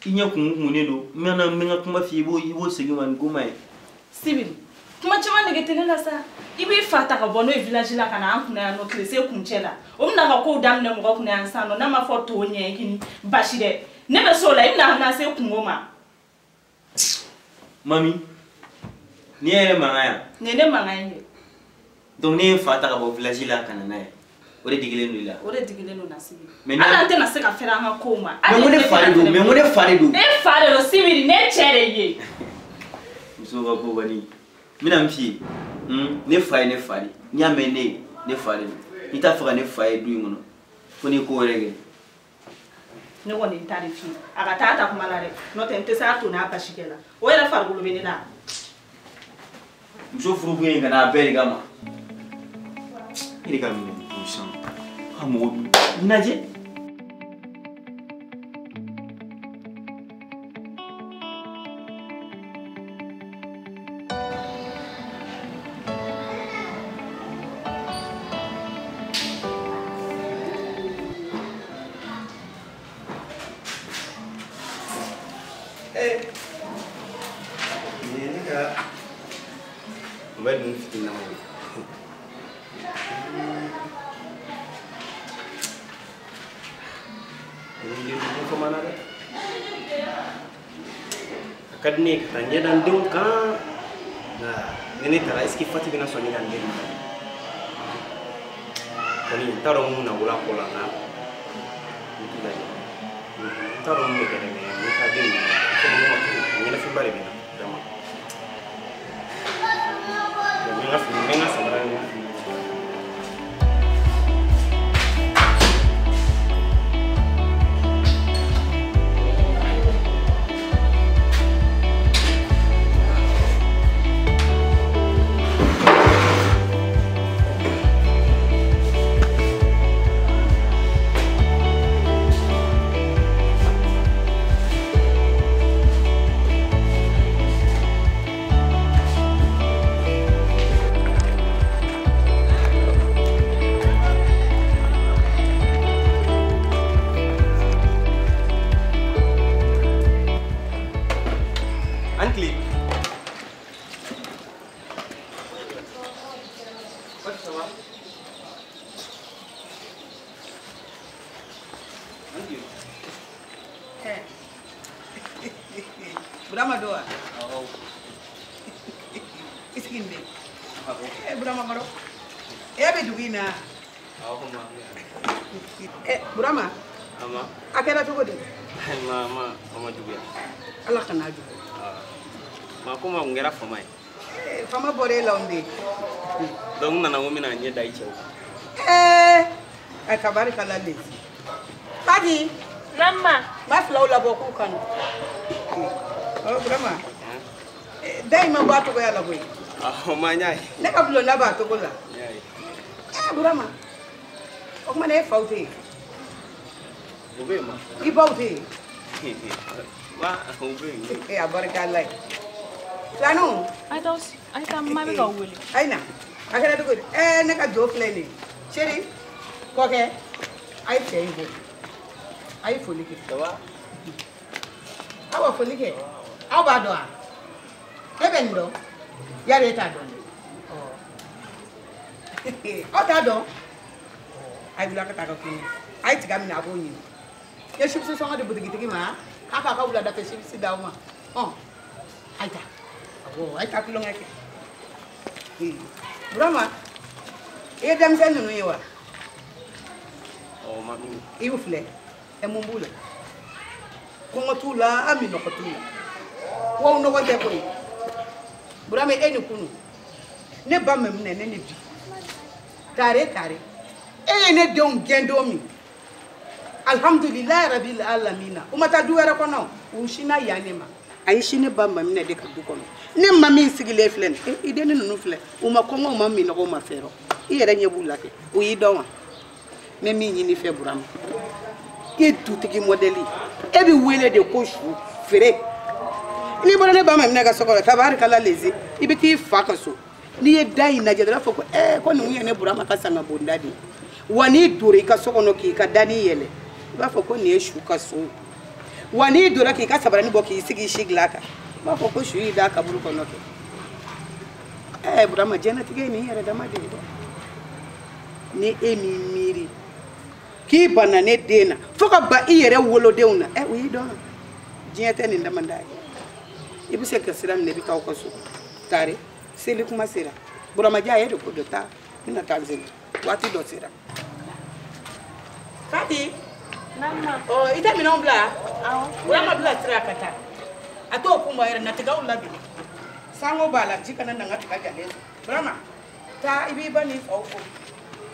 I ɲɛ kun don n bɛna kuma f'i ye I b'o segin ma nin ko ma ye. Sibiri kuma caman nege tɛ ne la sa I b'i fa ta ka bɔ n'o ye village la ka na an kunna yan nɔ tilese kuncɛ la o bɛna ka kow daminɛ mɔgɔ kunna yan san nɔ n'a ma fɔ to ɲɛ kini basi dɛ ne bɛ so la I bɛna na se kungo ma. Mami ni yɛrɛ mankan yan. Nin ne mankan ye. Donc ne ye fa ta ka bɔ village la ka na n'a ye o de digilen don I la. O de digilen don na Sibiri. Ala tɛna se ka fɛrɛ an ka kow ma. Mais mun ne fa de don mais mun ne fa de don. E fa de don Sibiri ne cɛ de ye. Muso ka ko bani n bɛna min f'i ye ne fa ye ne fa de n'i y'a mɛn ne fa de don n'i t'a fɛ ka ne fa ye du in kɔnɔ fo n'i ko wɛrɛ kɛ. Ne kɔni n ta de f'i ye a ka taa ta kuma la dɛ n'o tɛ n tɛ se a to n'a basi kɛ la o yɛrɛ farikolo bɛ ne la. Muso furu kun ye ka n'a bɛɛ de kama e de ka minɛ o san ka mɔgɔ dun lajɛ. Kadne katanya dan dong kan nah ini tara iski fati bina soni dan dong koni tarong na wala kola na itu lagi tarong me kene ni kadin ko mo ma ni na fi bare bina dama ni na fi menga sabara ni Brahma doa. Iskinde. Brahma baro. Be dugina. Brahma. Ama. Akela to godi. Mama juga. Allah kana ju. Ma ko ma ngera fama. Fama bore launde. Dong nana ngomi na nye dai chew. Akabari kala le. Tadi. Mama. Ma flaw la boku kan. Oh, Brahma. Dai ma ba to go yala boy. Ma nyai. Ne ka bulo na ba to go la. Nyai. Brahma. O ma ne fauti. Ube ma. I bauti. Wa ube. Abarka lai. Lanu. Ai ta ma be ka wele. Aina. Akela to go. Ne ka do play ni. Sheri. Ko ke. Ai chei go. Ai folike. Tawa. Awa folike. Awa doa. Ebendo. Yare ta do. Oh. O ta do. Ai bula ka ta ka kini. Ai tiga mi na abonyi. Ye shipsu so ngade budigitigi ma. Aka ka bula da pe shipsi da ma. Oh. Ai ta. Oh, ai ta kilo ngake. Brahma. E dem sen nu yewa. Oh, mami. Iu fle. E mumbula. Kongo tula ami no kotula. Wo no wonte ko. Brahma eni kunu. Ne ba mem ne ne bi. Tare. Ne don gendo mi. Alhamdulillah rabbil alamin. Umata duwara kono. Ushina yanema. Aishi ne ba mem ne de ka du kono. Ne mami sigile flen. Ide ne nunu flen. Uma kongo mami no ko ma fero. Iyere nyebu lake. Uyi donwa. Me mi nyini fe Brahma. i dutigi modèle e bi wele de ko su fere ni bɔra ne ba ma minɛ ka so kɔrɔ tabarikala lezi i bi t'i fa ka so n'i ye da in lajɛ dɔrɔn fɔ ko ko nin ye ne Burama ka sanga bonda de wa n'i dora i ka so kɔnɔ k'i ka dani yɛlɛ i b'a fɔ ko nin ye su ka so wa n'i dora k'i ka sabarani bɔ k'i sigi si gilan kan i b'a fɔ ko su y'i da kaburu kɔnɔ kɛ Burama jɛnatigɛ nin yɛrɛ dama de dɛ ni e mi miiri k'i banna ne den na fo ka ba i yɛrɛ wolodenw na o y'i dɔn diɲɛ tɛ nin damanda ye i bɛ se ka sira minɛ i bɛ taa aw ka so tari seli kuma sera Buramaja a ye de ko dɔ taa n bɛna taa seli waati dɔ sera Fati i tɛ minɛnw bila Burama bila sira ka taa a t'o kunbɔ yɛrɛ natigaw labɛn sango b'a la ji kana na n ka tiga jalen Burama taa i b'i ba n'i faw fo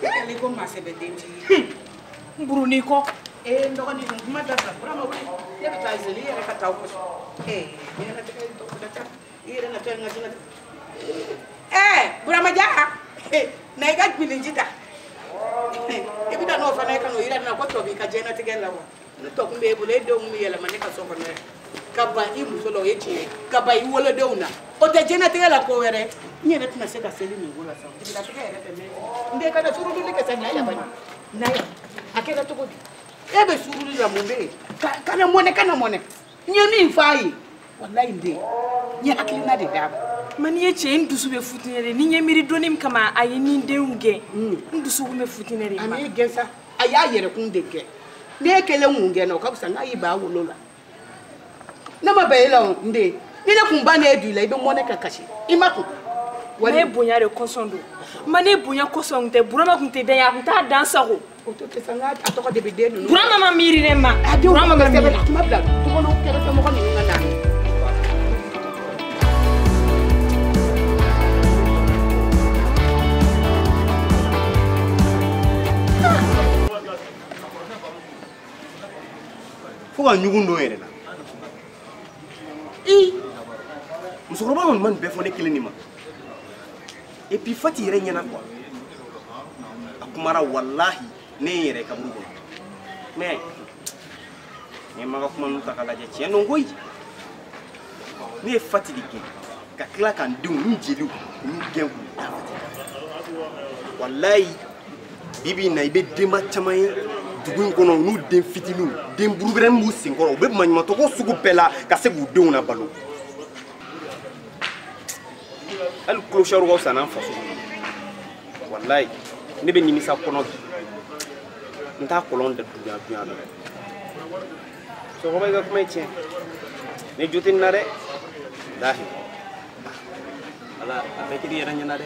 i ko maa sɛbɛ den t'i ye Buruni kɔ n dɔgɔnin nin kuma dabila Burama wuli ne bɛ taa zeli yɛrɛ ka taa aw ka so i yɛrɛ na to n ka jinɛ Buramaja na i ka gbilinji ta i bɛ taa n'o fana ye ka n'o yira na ko tɔ b'i ka diɲɛlatigɛ la wa ne tɔ kun b'e bolo e denw bɛ yɛlɛma ne ka so kɔnɔ yan ka ban i muso la o ye tiɲɛ ye ka ban i wolodenw na o tɛ diɲɛlatigɛ la ko wɛrɛ n yɛrɛ tɛna se ka seli nin ko la sa jigilatigɛ yɛrɛ tɛ mɛn n den ka na suruduli kɛ sa na ya bani na ya a kɛra cogo di e bɛ suruduli la mun bɛ yen kana mɔnɛ n ye min f'a ye walayi n den n ye hakilina de d'a ma ma n'i ye cɛ n dusu bɛ futinɛ de ni n ye miiri donni min kama a ye nin denw gɛn n dusu kun bɛ futinɛ de ma a m'i gɛn sa a y'a yɛrɛkun de kɛ ne ye kelen kun gɛnna o ka fisa n'a y'i ba wolo la ne ma bɛn e la n den ni ne kun ba ne du la i bɛ mɔnɛ ka kasi i ma kun wa ne bonya de kɔsɔn don ma ne bonya kɔsɔn tɛ Burama kun tɛ dan a kun t'a dan sago o to tɛ sa n ka a tɔgɔ de bɛ den ninnu Burama ma miiri ne ma Burama ma miiri a kuma bila dukɔnɔ kɛrɛfɛ mɔgɔ ninnu ka na fo ka ɲugun don yɛrɛ la musokɔrɔba kɔni ma nin bɛɛ fɔ ne kelen de ma et puis Fati yɛrɛ ɲɛna quoi a kumara wallahi ne ye n yɛrɛ kaburu kɔnɔ mais ne ma ka kuma ninnu ta k'a lajɛ tiɲɛ don koyi ne ye Fati de gɛn ka tila ka n denw n jeliw olu gɛn k'u da Fati kan wallahi bibi in na i bɛ denba caman ye dugu in kɔnɔ n'u den fitininw den burubɛrɛnin b'u senkɔrɔ u bɛ maɲumantɔgɔ sugu bɛɛ la ka se k'u denw na balo hali clochard ka fisa n'an faso wallahi ne bɛ nimisa kɔnɔ bi n t'a kɔlɔn da dunya dɔ musokɔrɔba i ka kuma ye tiɲɛ ne jo tɛ nin na dɛ walahi ala a bɛɛ kɛra i yɛrɛ ɲɛna dɛ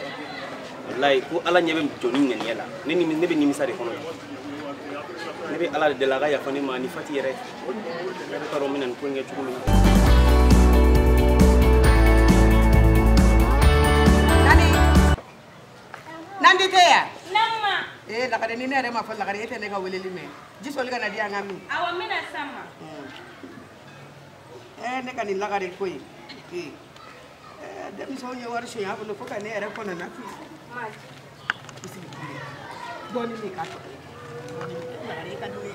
wallahi ko ala ɲɛ bɛ jɔni ŋaniya la ne bɛ nimisa de kɔnɔ ne bɛ ala de deli a ka yafa ne ma ni Fati yɛrɛ ne t'a dɔn n bɛna nin ko in kɛ cogo min na. Nandi tɛ yan. Nama. Lakare ni ne yɛrɛ ma fɔ Lakare e tɛ ne ka weleli mɛn ji sɔli ka na di yan ka min. Awɔ n bɛna s'a ma. Ne ka nin Lakare ko in denmisɛnw ye wari sonya a bolo fo ka ne yɛrɛ kɔnɔ na. Dɔɔnin de k'a tɔ Lakare e ka di ne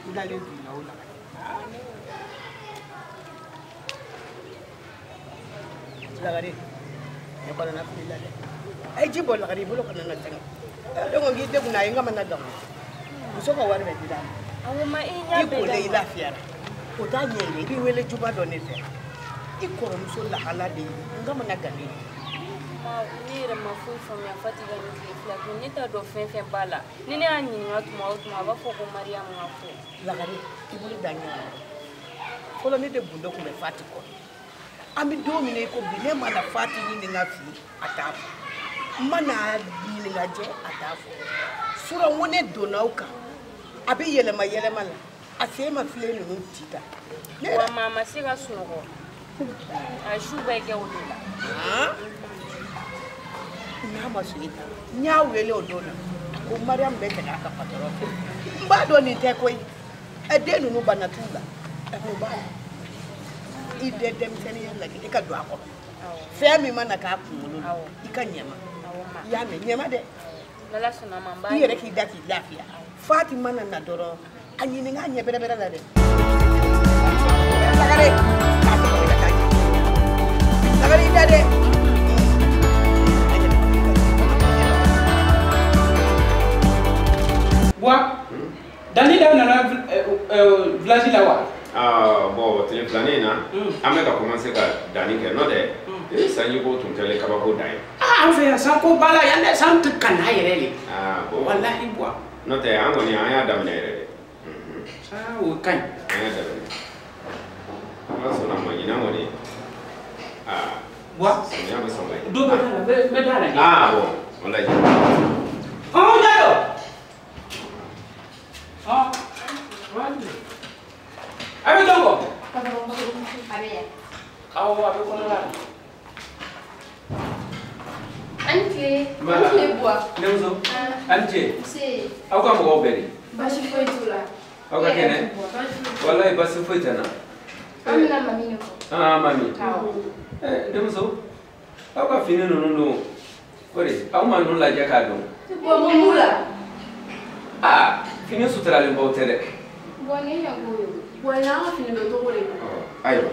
n dalen bi la o la. Lakare ne kɔnɔ na fili la dɛ. Ai ji bɔ Lakare i bolo kana na tɛgɛ donc ngi degun na ye n ka mana dɔn muso ka wari bɛ di d'a ma Awɔ ma i ɲa bɛɛ i kolen i lafiyara o t'a ɲɛ yɛrɛ i bɛ wele juba dɔ ne fɛ i kɔrɔmuso lahala de ye n ka mana gane ne yɛrɛ ma foyi faamuya Fati ka nin tile fila kɛ ne t'a dɔn fɛn b'a la ni ne y'a ɲininka tuma o tuma a b'a fɔ ko Mariyamu ka fɔ Lakare i bolo da ɲɔgɔn na fɔlɔ ne de gundo tun bɛ Fati kɔ an bɛ don min na i ko bi ne mana Fati ɲininka f'i a t'a fɔ n mana ɲininka jɛ a t'a fɔ sura n ko ne donna aw kan a bɛ yɛlɛma yɛlɛma la a sen ma filen ninnu ci ta wa maa ma se ka sunɔgɔ a ye su bɛɛ kɛ o de la n'a ma sɔn i ta n y'a wele o don na ko Mariyamu bɛ tɛmɛ a ka patɔrɔn fɛ n b'a dɔn nin tɛ koyi den ninnu bana t'u la o b'a la i den denmisɛnninya lajɛ i ka don a kɔnɔ fɛn min mana k'a kunkolo la i ka ɲɛma i y'a mɛn ɲɛma dɛ i yɛrɛ k'i da k'i lafiya Fati mana na dɔrɔn Anyi nga nye bere la de. Lagare. Lagare ida de. Bois. Dani da na village là wa. Ah bon, tele plané na. Ame ka commencer ka dani ke no de. Ça y go tun tele kabako dai. Ah, fait ça ko bala yande sam te kan hayere. Ah bon. Wallahi bois. No te ango ni aya damne re. Ah, o kan. Aya damne. Ma sona ma ni nango ni. Ah. Bois. Sonia be songa. Do be dala. Ah bon. Wallahi. Oh, yalo. Ah. Wallahi. Abi dongo. Abi ya. Awo abi kono la. Anke. Mala. Anke bois. Nemzo. Anje. Si. Aw ka mo beri. Bashi foi tula. Aw ka kene. Wallahi basi foi tana. Amina mami ne ko. Ah mami. Tawo. Nemzo. Aw ka fini no. Kore, aw ma no la jaka don. Bois mo mula. Ah, fini sutra le botere. Bois ne ya goyo. Bois na fini no to gore. Aiwa.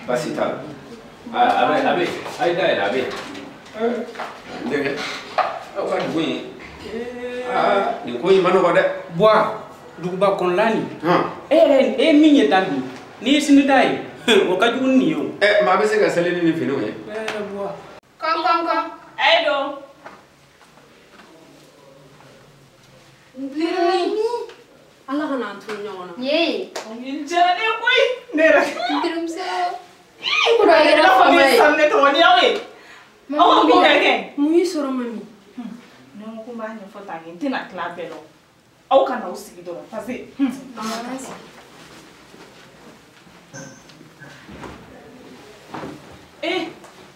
Basi ta. Ah, abe. Ai dai abe. Ndege. Aw ka duwi. Ah, ni ko yima no ko de. Bois, duba kon lani. Minye dambi. Ni sini dai. O ka jun ni yo. Ma be se ka sele ni fini we. Bois. Kom. Aido. Allah kana antu nyona. Ye. Ngin jane koy. Nera. Tirum so. Ko da ira ko me samne to ni awe. Awa ko kake. Muyi soro mami. Ne ko ma ni fota ngin tina klabelo. Aw kana usigi do parce.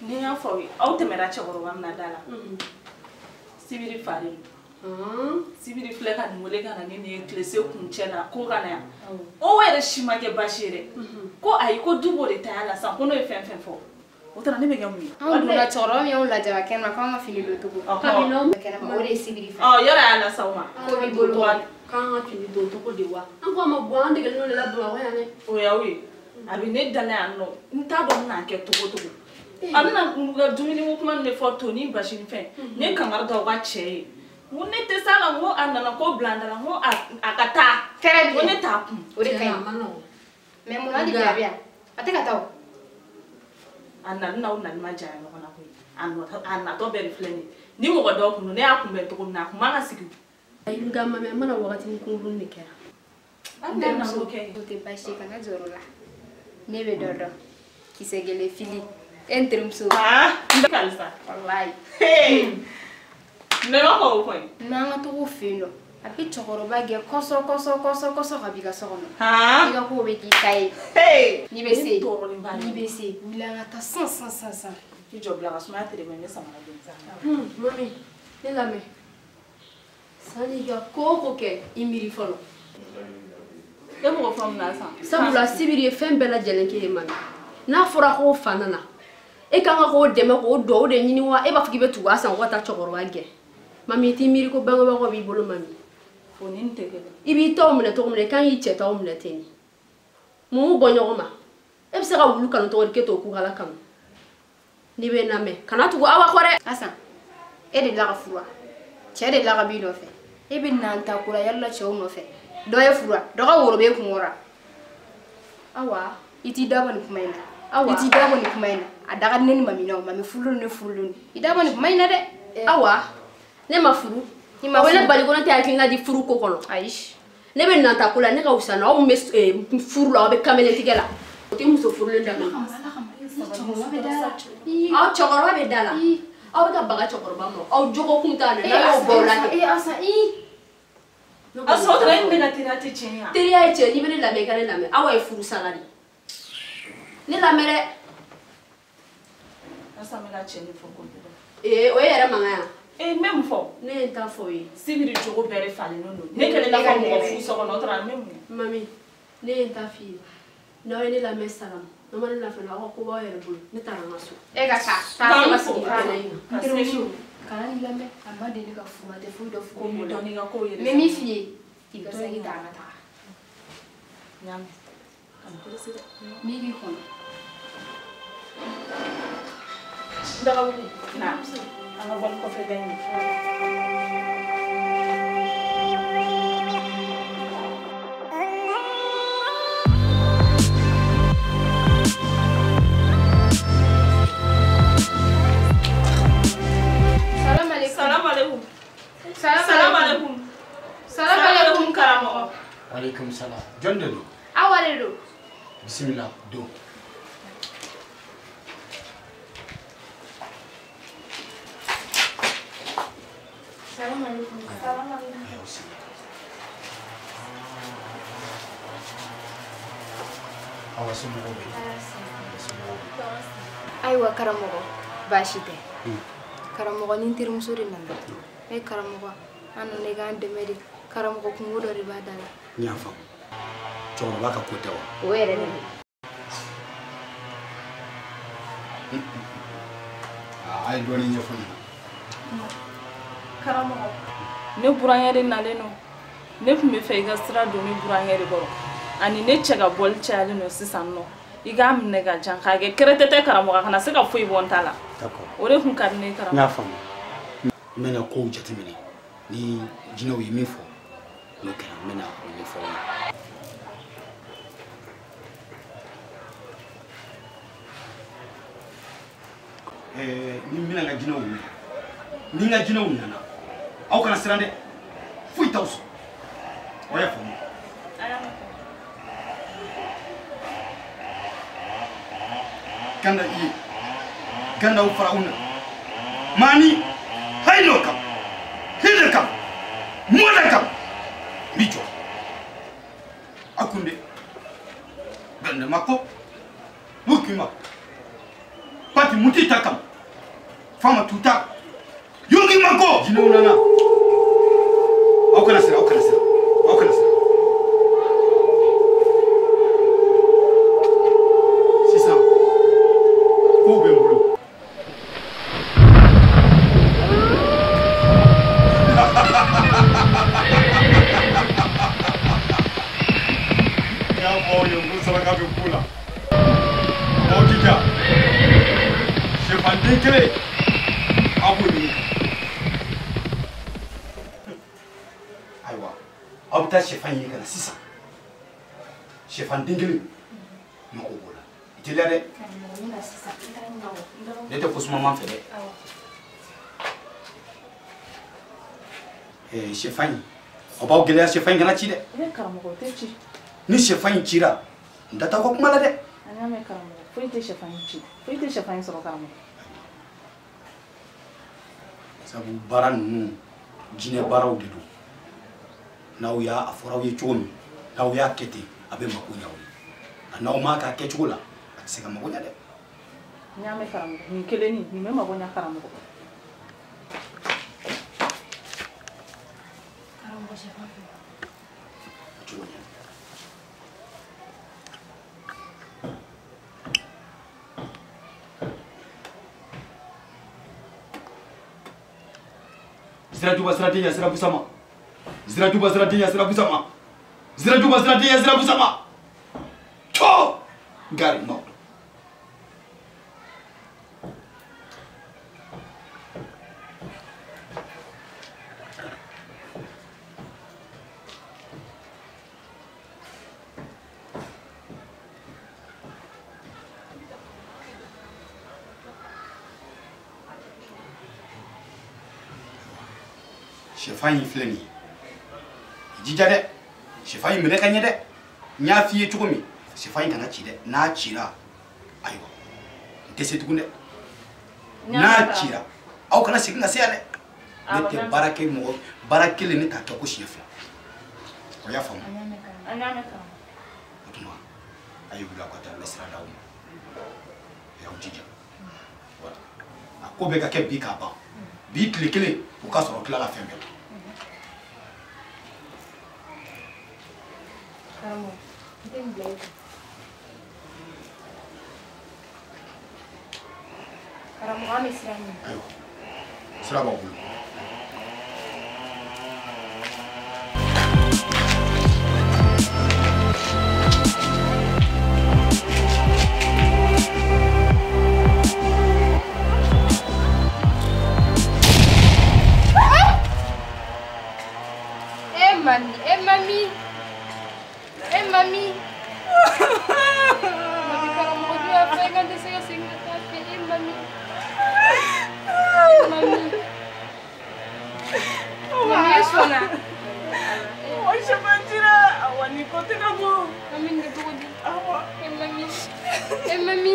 Ni ya fawi aw temera chagoro wamna dala. Sibiri fari. Sibiri fleka ni mole kana ni klese kunchena ko kana ya. O were shimake bashire. Ko ay ko dubo de tayala sa ko no fen fo. O tara ne be gamu. An dula choro mi on la jaba ken ma kama fini do tugo. Kabino ken ma ore sibiri fa. Yara ala sauma. Ko bi bolo kan fini do to ko de wa. An ko ma bo an de no le la bo wa ya ne. O ya wi. Abi ne dala anno. Nta do na ke tugo. Amna nga dumini mo kuma ne foto ni bashini fe. Ne kamara do wa che. Mo ne te sala mo anana ko blanda la mo akata. Tere mo ne ta ku. Ore kai mano. Me mo na di bia. Ate kata o. Anna na una ma jaya no na ku. Anna to be fleni. Ni mo do ku ne akumbe to ku na ku manga sigi. Ai nga mama mana wakati ni ku runni kera. Ande na okay. O te bashi kana zorola. Ne be dodo. Kisegele fili. Entrum so. Kalsa. Wallahi. Hey. Ne ma ko ko. Na nga to fino. Api chokoro ba ge koso ka biga sokono. Biga ko be ki kai. Hey. Ni be se. Ni be se. Bila nga ta sans. Ki job la asma tere me sama la donza. Mami. Ne la me. Sani ga ko ke imiri folo. E mo fam na sa. Sabula sibiri fen bela jelen ke mami. Na fura ko fanana. E kanga ko deme ko do de nyini wa e ba fuki betu wa san wata chokoro wa ge. Mami ti miri ko bango ba ko bi bolo mami. Foni nteke. Ibi to mune kan yi cheta o mune teni. Mu bonyo ma. E bi se ka wulu kan to ke to ku hala kan. Ni be na me. Kana tu go awa kore. Asa. E de la fura. Che de la bi no fe. E bi nan ta kura yalla che o no fe. Do e fura. Do ka woro be ku ngora. Awa. Iti daba ni kumaina. Iti daba ni kumaina. Adaga neni mami no mami fulu. Idaba ni kumaina de. Awa. Ne ma furu. Ni ma wala bali gona te akina di furu ko kono. Aish. Ne be nanta kula ne ka usana o me furu la be kamele tigela. Ti muso furu le ndanga. Aw chokoro be dala. Aw ka baga chokoro ba mo. Aw jogo kunta na yo bola ke. Asa Aso tra in bena tirate chenya. Teria e che ni bene la me kane la me. Awa e furu salari. Ni la mere. Asa me la chenya fo ko. O yere manga ya. Même fo. Ne ta fo yi. Sibiri jogo bere fale no. Ne kele na ko ko fu so ko no tra même. Mami. Ne ta fi. No ni la me salam. No mane la fa na ko ba yere bulu. Ne ta na so. E ga sa. Ta ma si ka na yi. Kana ni lambe amma de ni ka fu ma te fu do fu ko mo do ni ga ko yere. Me mi fi. Ti ga sa gi ta mata. Nyame. Migi kono. Daga wuli. Na. Anga bol ko fe gagné. Salam alaikum karamo. Alaikum salam. Jondelu. Awaledo. Bismillah. Do. Salam alaikum. Salam alaikum. Aywa karamogo bashite. Karamogo ni ntirmusuri nanda. Karamogo anu ne ga ndemedi karamogo kungudo ribadala. Nyafa. Choro baka kotewa. Were ne. Ay doni nyafa. Karamogo. Ne buranyere naleno. Ne fume fe ga sira do ne buranyere boro. Ani ne chega bol chali no sisanno. Iga amne ga janka ge kretete karamogo kana se ka foi bontala. D'accord. Ore kun karne karamogo. Nyafa. Mena ko jatimini. Ni jino yi mifo. No kana mena ko mifo. Ni mina nga jino wu. Ni nga jino wu nana. Au kana sirande. Fui tauso. Oya fo. Ganda i. Ganda u farauna. Mani. Hayno kam. Hidde kam. Moda kam. Bicho. Akunde. Ganda makko. Bukima. Pati mutita kam. Fama tuta. Yogi makko. Jino nana. Au kana sira. Sisa. Ko be mbulu. Ya boyo ngusala kabe kula. Okija. Shefandekele. Abuni. Aiwa. Abuta shefan yi kana sisa. Shefan dingili. Mako bola. Itilia de. Dete kusuma manfede. Shefan. Oba gelea shefan kana chide. Ne karamogo techi. Ni shefan chira. Ndata ko kuma la de. Anyame karamogo. Foite shefan chi. Foite shefan soro karamogo. Sabu baran jine baraw de do. Naw ya afora ye chomi. Naw ya kete abe makunya wi. Naw ma ka ke chula. Sika makunya de. Nyame karamogo. Ni keleni ni mema bonya karamogo. Karamogo shefan. Zira dinya zira busama. Zira dinya zira busama. Zira dinya zira busama. Cho! Gari no. Shefan yi filɛ nin ye jija dɛ shefan yi minɛ ka ɲɛ dɛ n y'a f'i ye cogo min shefan yi kana ci dɛ n'a cira ayiwa n tɛ se tugun dɛ n'a cira aw kana segin ka se yan dɛ ne tɛ baara kɛ mɔgɔ baara kelen ne t'a kɛ ko siɲɛ fila o y'a faamu o tuma a ye wuli aw ka taa n bɛ sira d'aw ma y'aw jija a ko bɛɛ ka kɛ bi k'a ban bi tile kelen o k'a sɔrɔ tila la fɛn bɛɛ la. Karamogo an bɛ sira ɲini. Ayiwa sira b'aw bolo. Mami sona. Oh, Shabatira, awani kote na mo. Mami ni bodi. Awa. Mami. Mami.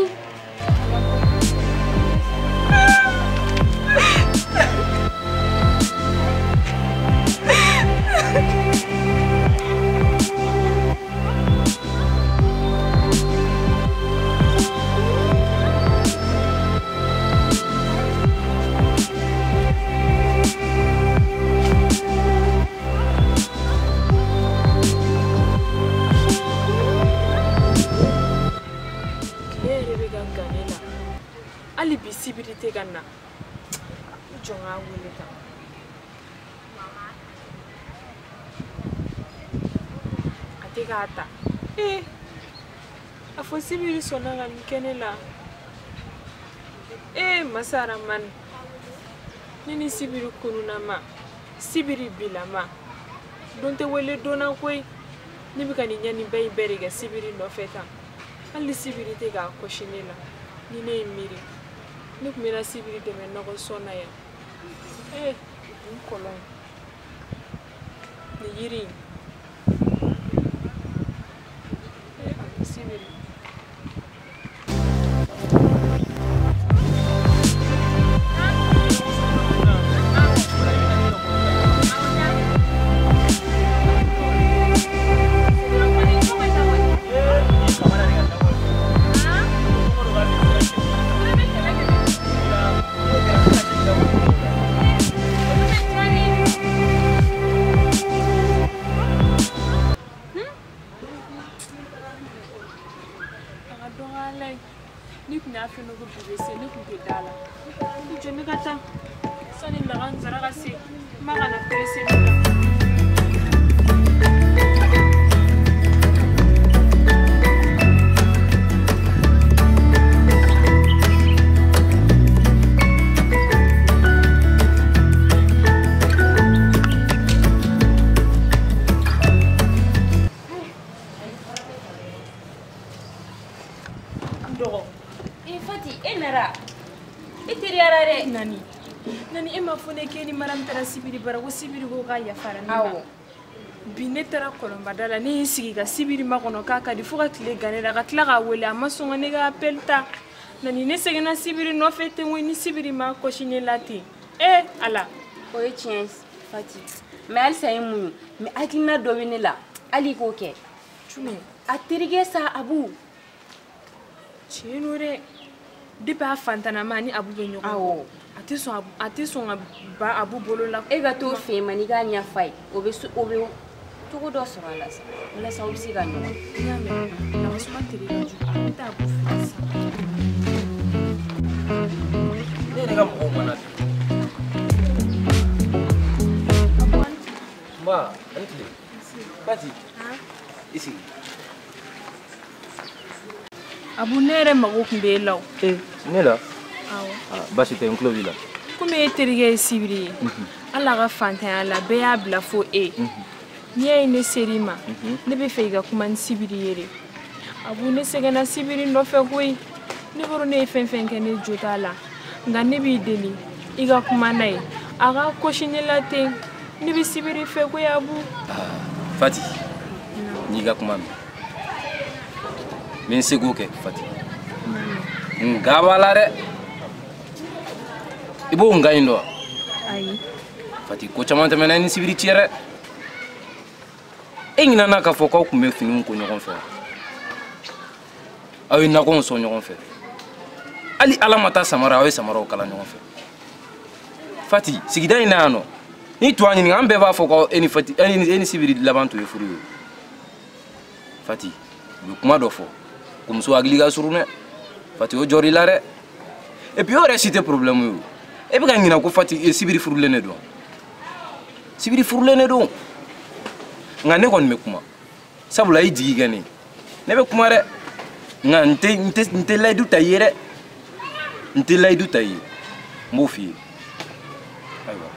Ali visibilité ganna. Jonga wele ta. Mama. Ateka ata. Afo sibiri sona ga mikenela. Masara man. Nini sibiri kununa ma. Sibiri bilama. Donte wele dona koi. Ni bikani nyani bay beriga sibiri no feta. Ali sibiri te ga koshinela. Ni ne miri. Ni kumira sibiri de men no sona ya. Kolon. Ni yiri. Sibiri. Nani ema fone keni maram tara sibiri bara wo sibiri go ga ya fara ni awo bine tara kolomba dala ni sigi ga sibiri makono kaka di fuka tile ganera ga tla ga wele amasonga ne ga appelta nani ne segena sibiri no fete wo ni sibiri ma ko shine lati ala o ye chance fati mais al say munu mais akina do wini la ali ko ke chumi atirige sa abu chinure dipa fantana mani abu be nyoko awo Attention ba abu bolo la e ga to fe mani ga nya fai obe to go do so la sa wala sa obisi ga nyo nyame na wasuma tiri ju ata abu fisa ne ga mo mana ma anti pati isi abu nere mago kumbe law ne la awo basi te enclo villa comme terige sibiri ala ga fanta ala be ya bla fo nye ne serima ne be feiga kuma sibiri yere abu ne segana sibiri ndo fe koy ni boro ne fen ke ne jotala nga ne bi deli iga kuma nai aga koshine la te ne bi sibiri fe koy abu fati ni ga kuma min sego ke fati ngabala re ibo ngaindo ai fati ko chamanta mena ni sibiri tiere engina na ka foko ku me finu ko nyogon fe awi na ko so nyogon fe ali alamata samara awi samara kala nyogon fe fati sigida ina no ni to anyi ngambe ba foko eni fati eni sibiri labanto e furu fati bu kuma do fo kum so agliga surune fati o jori lare et puis o resite problème yo e be ngina ko fati e sibiri furu lene do sibiri furu lene do ngane kon me kuma sabula yi digi gani ne be kuma re nga nte laidu tayere nte laidu tayi mo fi aywa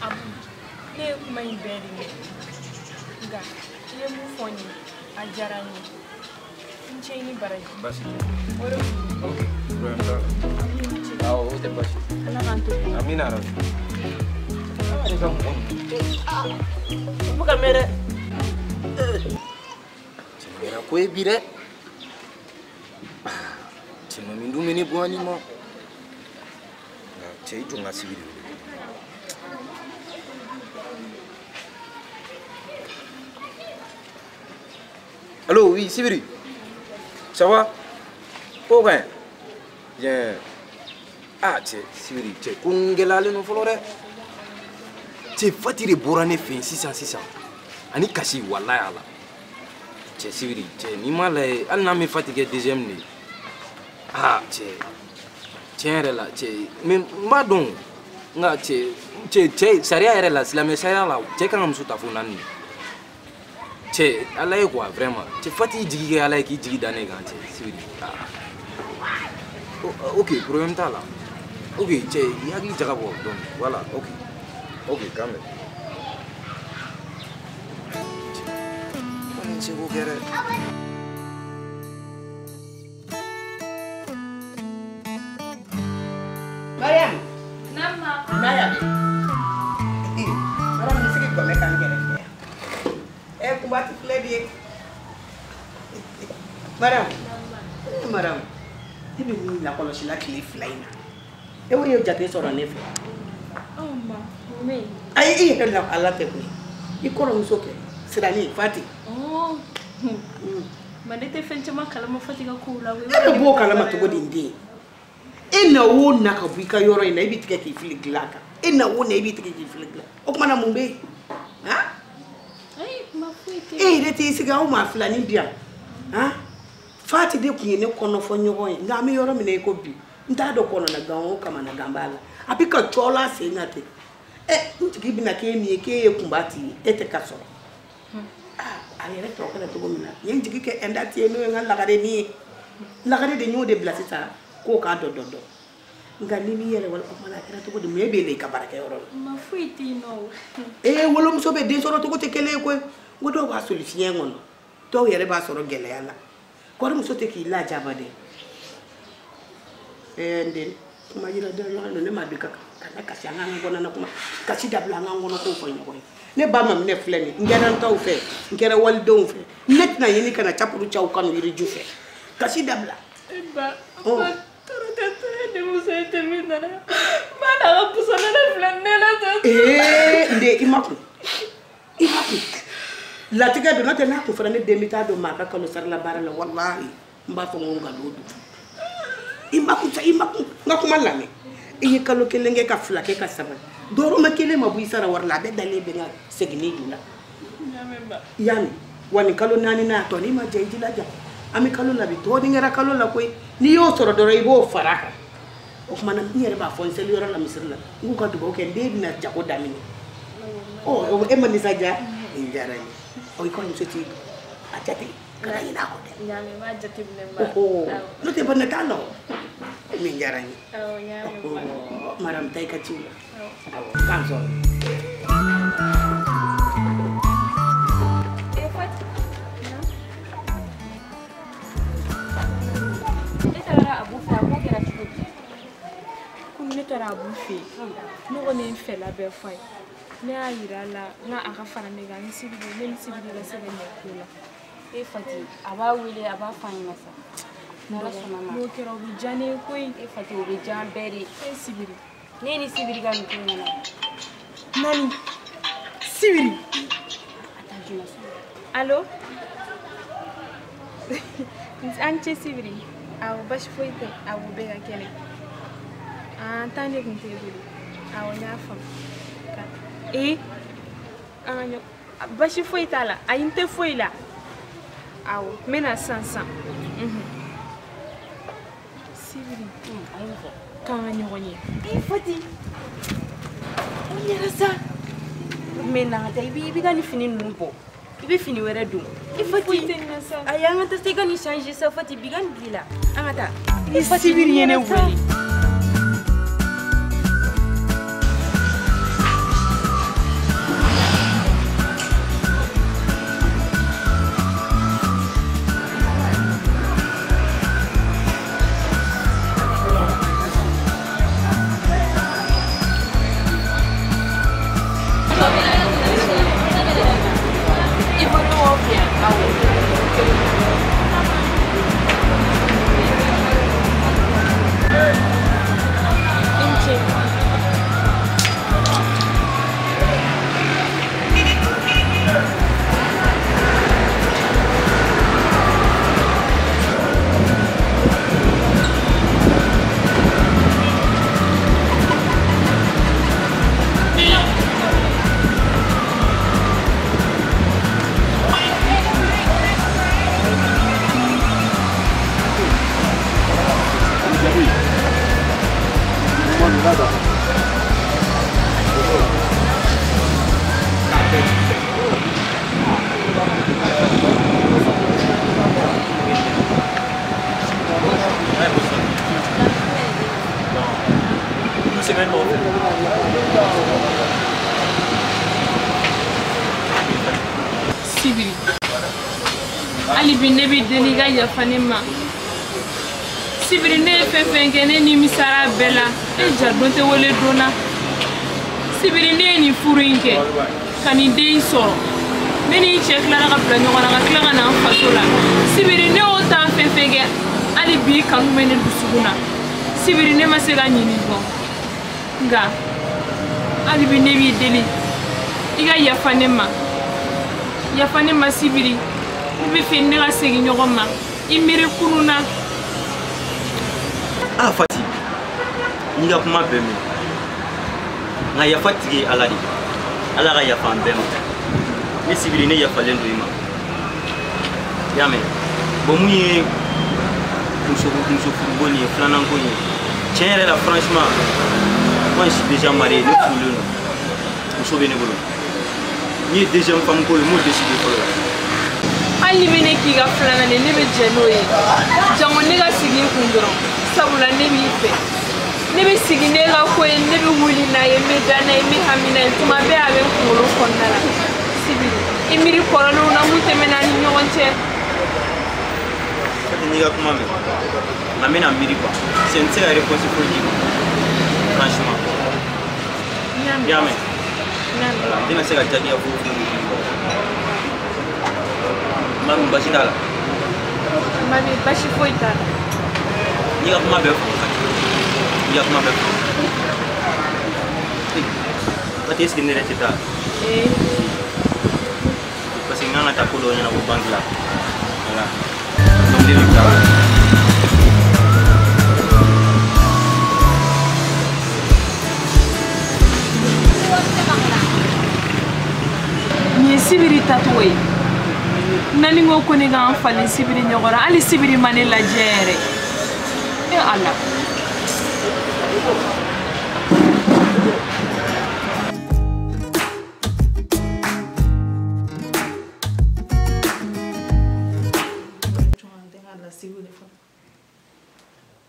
abu ne kuma imberi nga ile mu foni ajarani ncheni baraji basi oro okay brenda awo tɛ basi ala k'an to amina rabi ale ka mɔgɔ Bukan ka mɛn dɛ kɛra ko ye bi dɛ cɛma min dun bɛ ne bɔ ani ma nka cɛ i jɔ n ka sibiri wele. Allô, oui, Sibiri. Ça va? Oh ben. Bien. Ah, c'est Sibiri, c'est Kungelale no folore. C'est fatire borane fin 600. Ani kasi wallahi ala. C'est Sibiri, c'est ni mal al na me fatigué deuxième ni. Ah, c'est là, c'est mais madon. Nga c'est saria era la islamé saria la. C'est quand même sous ta fonani. C'est Allah est quoi vraiment? C'est fatigué jigi Allah qui jigi dane gan c'est Sibiri. Ok, problème ta là. Ok, c'est yagi jaga bo donc voilà, ok. Ok, quand même. C'est vous qui Mariam. Nama. Mariam. Mariam ni sigi kome kan kere. Kubati fledi. Mariam. Mariam. Ibi ni la kolo shila kili flaina. Ewo yo jate soro nefe. Oh ma, me. Ai la ala te ku. Ikoro musoke. Sirani Fati. Oh. Manete fenchama kalama Fati ka kula we. Ebe bo kalama to godi ndi. Ina wo na ka buika yoro ina ibi tike ki fili glaka. Ina wo na ibi tike ki fili glaka. Okuma na mumbe. Ha? Eh, rete isiga o ma flani bia. Ha? Fati de kunye ne kono fo nyogo yin. Nga mi yoro mi na ekobi. Nta do kono na gawo kama na gambala. Apika chola se ngate. Ntiki bi na ke mi ke ye kumbati ete kaso. Ayere to kana to gomina. Yen jiki ke endati eno nga lagare ni. Lagare de nyo de blasita ko ka do. Nga ni mi yere wal ko mala kana to godi mebe le ka baraka yoro. Ma fuiti no. Wolo mso be de soro to ko te kele ko. Ngodo ba solution ngono to yere ba soro gele yalla ko dum so te ki la jabade ndin kuma jira de no ne ma de kaka kana kasi anga ngona na kuma kasi dabla anga ngona ko fo nyoko ne ba ma ne fleni ngena taw fe ngera wal do fe net na yini kana chapuru chaw kanu yiri jufe kasi dabla ba toro tete de musa terminara mana ga pusana na fleni na tete nde imaku la tiga do nate na ko fara ne demita do maka kalo sar la bara la wallahi mba fo ngonga lodu imaku ngakuma lame e kalo kelenge ka flake ka saba doro makele mabu isara war la be dale be nga segni dula yami wani kalo nani na to ni ma jeji la ja ami kalo la bi to ni ngara kalo la koy ni yo soro doro ibo faraka o kuma na nyere ba fon sel yoro la misirla nguka do ke de na jako damini o e man ni saja injarani o ikon soti ajati kana ina ko de nyame ma jati blemba no te bana talo min jarani nyame maram tay ka ciula kan so tara abu fe no ko ne fe la be fay ne ayira la na aka fara ne ga ni sibiri la sebe ne kula e Fati aba wile aba fanya sa nala sona ma no kero bi jane koy e Fati o bi jan beri e sibiri ne ni sibiri ga ntu na nani sibiri atajuna allo anche sibiri aw bash foite aw be ga kene tande kun te buri aw nya fam anyo bashi foita la ayinte foila aw mena sansan sibiri ayinfo kan nyonye Fati on yara sa mena ta ibi ga ni fini numpo ibi fini wera dum Fati ayanga ta se ga ni changer sa Fati bigan bila angata sibiri yene wuli Sibiri. Ali bi ne bi deli ga yafa ne ma. Sibiri ne fɛn kɛ ne nimisara bɛɛ la e jardon tɛ wele donna. Sibiri ne ye nin furu in kɛ ka nin den sɔrɔ. Ne ni cɛ tilara ka bila ɲɔgɔn na ka tila ka na an faso la. Sibiri ne y'o tan fɛn kɛ hali bi kanu bɛ ne dusukun na. Sibiri ne ma se ka ɲini bɔ. Nka hali bi ne b'i deli i ka yafa ne ma. Yafa ne ma Sibiri. I bɛ fɛ ne ka segin ɲɔgɔn ma. I miiri kunun na. Ah Fati, n'i ka kuma bɛɛ mɛn. Nka yafa tigi ye Ala de ye. Ala ka yafa an bɛɛ ma. Ne Sibiri ne yafalen don I ma. I y'a mɛn? Bon mun ye muso furubon ye filanan ko ye. Tiɲɛ yɛrɛ la franchement, moi je suis déjà marié, ne furulen don. Muso bɛ ne bolo. N'i ye deuxième femme ko ye, n m'o décidé fɔlɔ la. Hali ni bɛ ne k'i ka filanan ye, ne bɛ jɛ n'o ye. Jango ne ka sigi I kun dɔrɔn. Sabula ne b'i fɛ. Ne bɛ sigi ne ka ko ye, ne bɛ wuli n'a ye, n bɛ da n'a ye, n bɛ hami n'a ye. Tuma bɛɛ a bɛ n kunkolo kɔnɔna la. Sibiri, I miiri kɔrɔlenw na mun tɛmɛna ni ɲɔgɔn cɛ. Fati n'i ka kuma mɛn. Nka n bɛna miiri quoi. C'est n tɛ se ka réponse foyi di ma. Franchement. I y'a mɛn? Voilà, n tɛna se ka jaabiya foyi di ma. Mami basi t'a la. Mami basi foyi t'a la. N'i ka kuma bɛɛ fɔ. N'i ka kuma bɛɛ fɔ. Fati est-ce que ne yɛrɛ tɛ taa? Parce que n kan ka taa ko dɔ ɲɛnabɔ banque la. Voilà. Donc ne bɛ taa. Nin ye Sibiri tacogo ye. Nani ko ko ne k'an falen Sibiri ɲɔgɔn na hali Sibiri ma ne lajɛ yɛrɛ. Ala.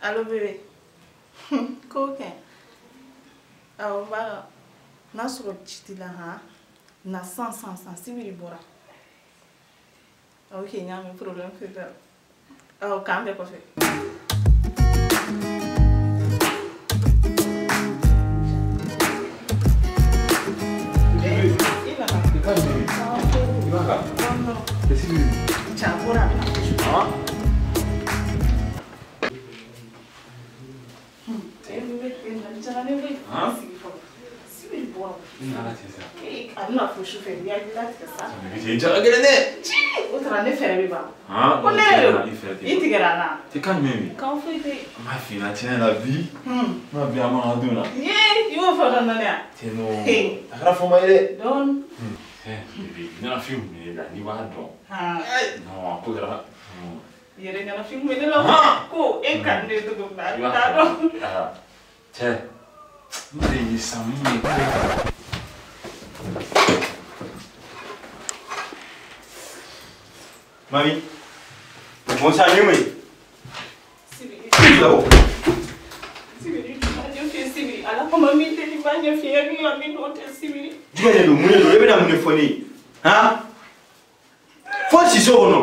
Allo bébé. Ko kɛ? Awɔ ba n'a sɔrɔ ci t'i la han. Na san Sibiri bɔra. Ok, ɲ'a mɛn problème foyi t'a la. Awɔ k'an bɛɛ kɔfɛ. Ne fɛrɛ bɛ ban. Ko ne i tigɛra n na. Tɛ kan jumɛn ye? Kan foyi tɛ. N b'a f'i ɲɛna tiɲɛ la bi. N b'a bi a man kan don na. I y'o fɔ ka nani yan. Tɛ nɔ. A kɛra fɔ ma ye dɛ. Dɔɔni. Bibi ɲɛnafin kun bɛ ne la n'i b'a dɔn. Non ko kɛra. Yɛrɛ ɲɛnafin kun bɛ ne la ko e ka ne dogo na i t'a dɔn. Cɛ n de y'i san min ye kɛ. Mami, bon ça n'y est. Sibiri, Sibiri, ala kama mi tɛ nin b'a ɲɛf'i ye ni la min n'o tɛ Sibiri. Jumɛn de don mun de don e bɛna mun de fɔ ne ye han fo si so kɔnɔ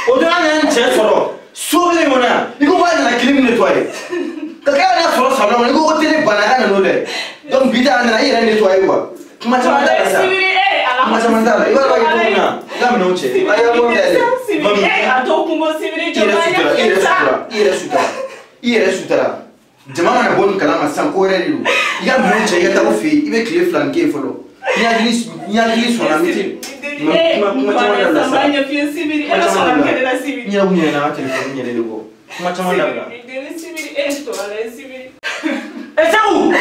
o don an nana cɛ sɔrɔ so kelen kɔnɔ yan i ko k'a nana kili min nettoyer ka kɛ ka na sɔrɔ salon kɔnɔ i ko ko télé banna k'a nana o dɛ donc bi ta a nana i yɛrɛ nettoyer quoi kuma caman t'a la sa kuma caman t'a la i b'a dɔn k'a kɛ cogo min na i ka minɛ mauche. Aya mondele. Sibiri atokumbo sibiri jomanya pizza. Ire sutara. Jama mana bonu kalama san ko rere lu. Ya mauche ya tawo fi ibe clé flanqué folo. Ni aglis sona miti. Samanya fi sibiri ela sona kedela sibiri. Ni abunya na telefone ni rere go. Kuma chama ndabla. Dele sibiri esto ala sibiri. Esau!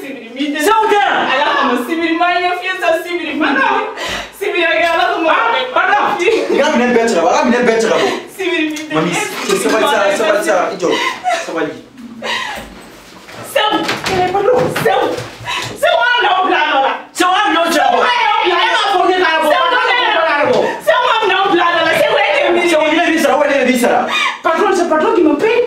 Sibiri mi Esau tera. Ala como sibiri manya fi sa sibiri mana. Sibiri ala como. Pardon. Ina mine betra, wala mine betra bo. Sibiri mi. Mami, sabali ijo. Sabali. Seu não blá. Seu homem não já. Patrão, c'est patrão que me paye.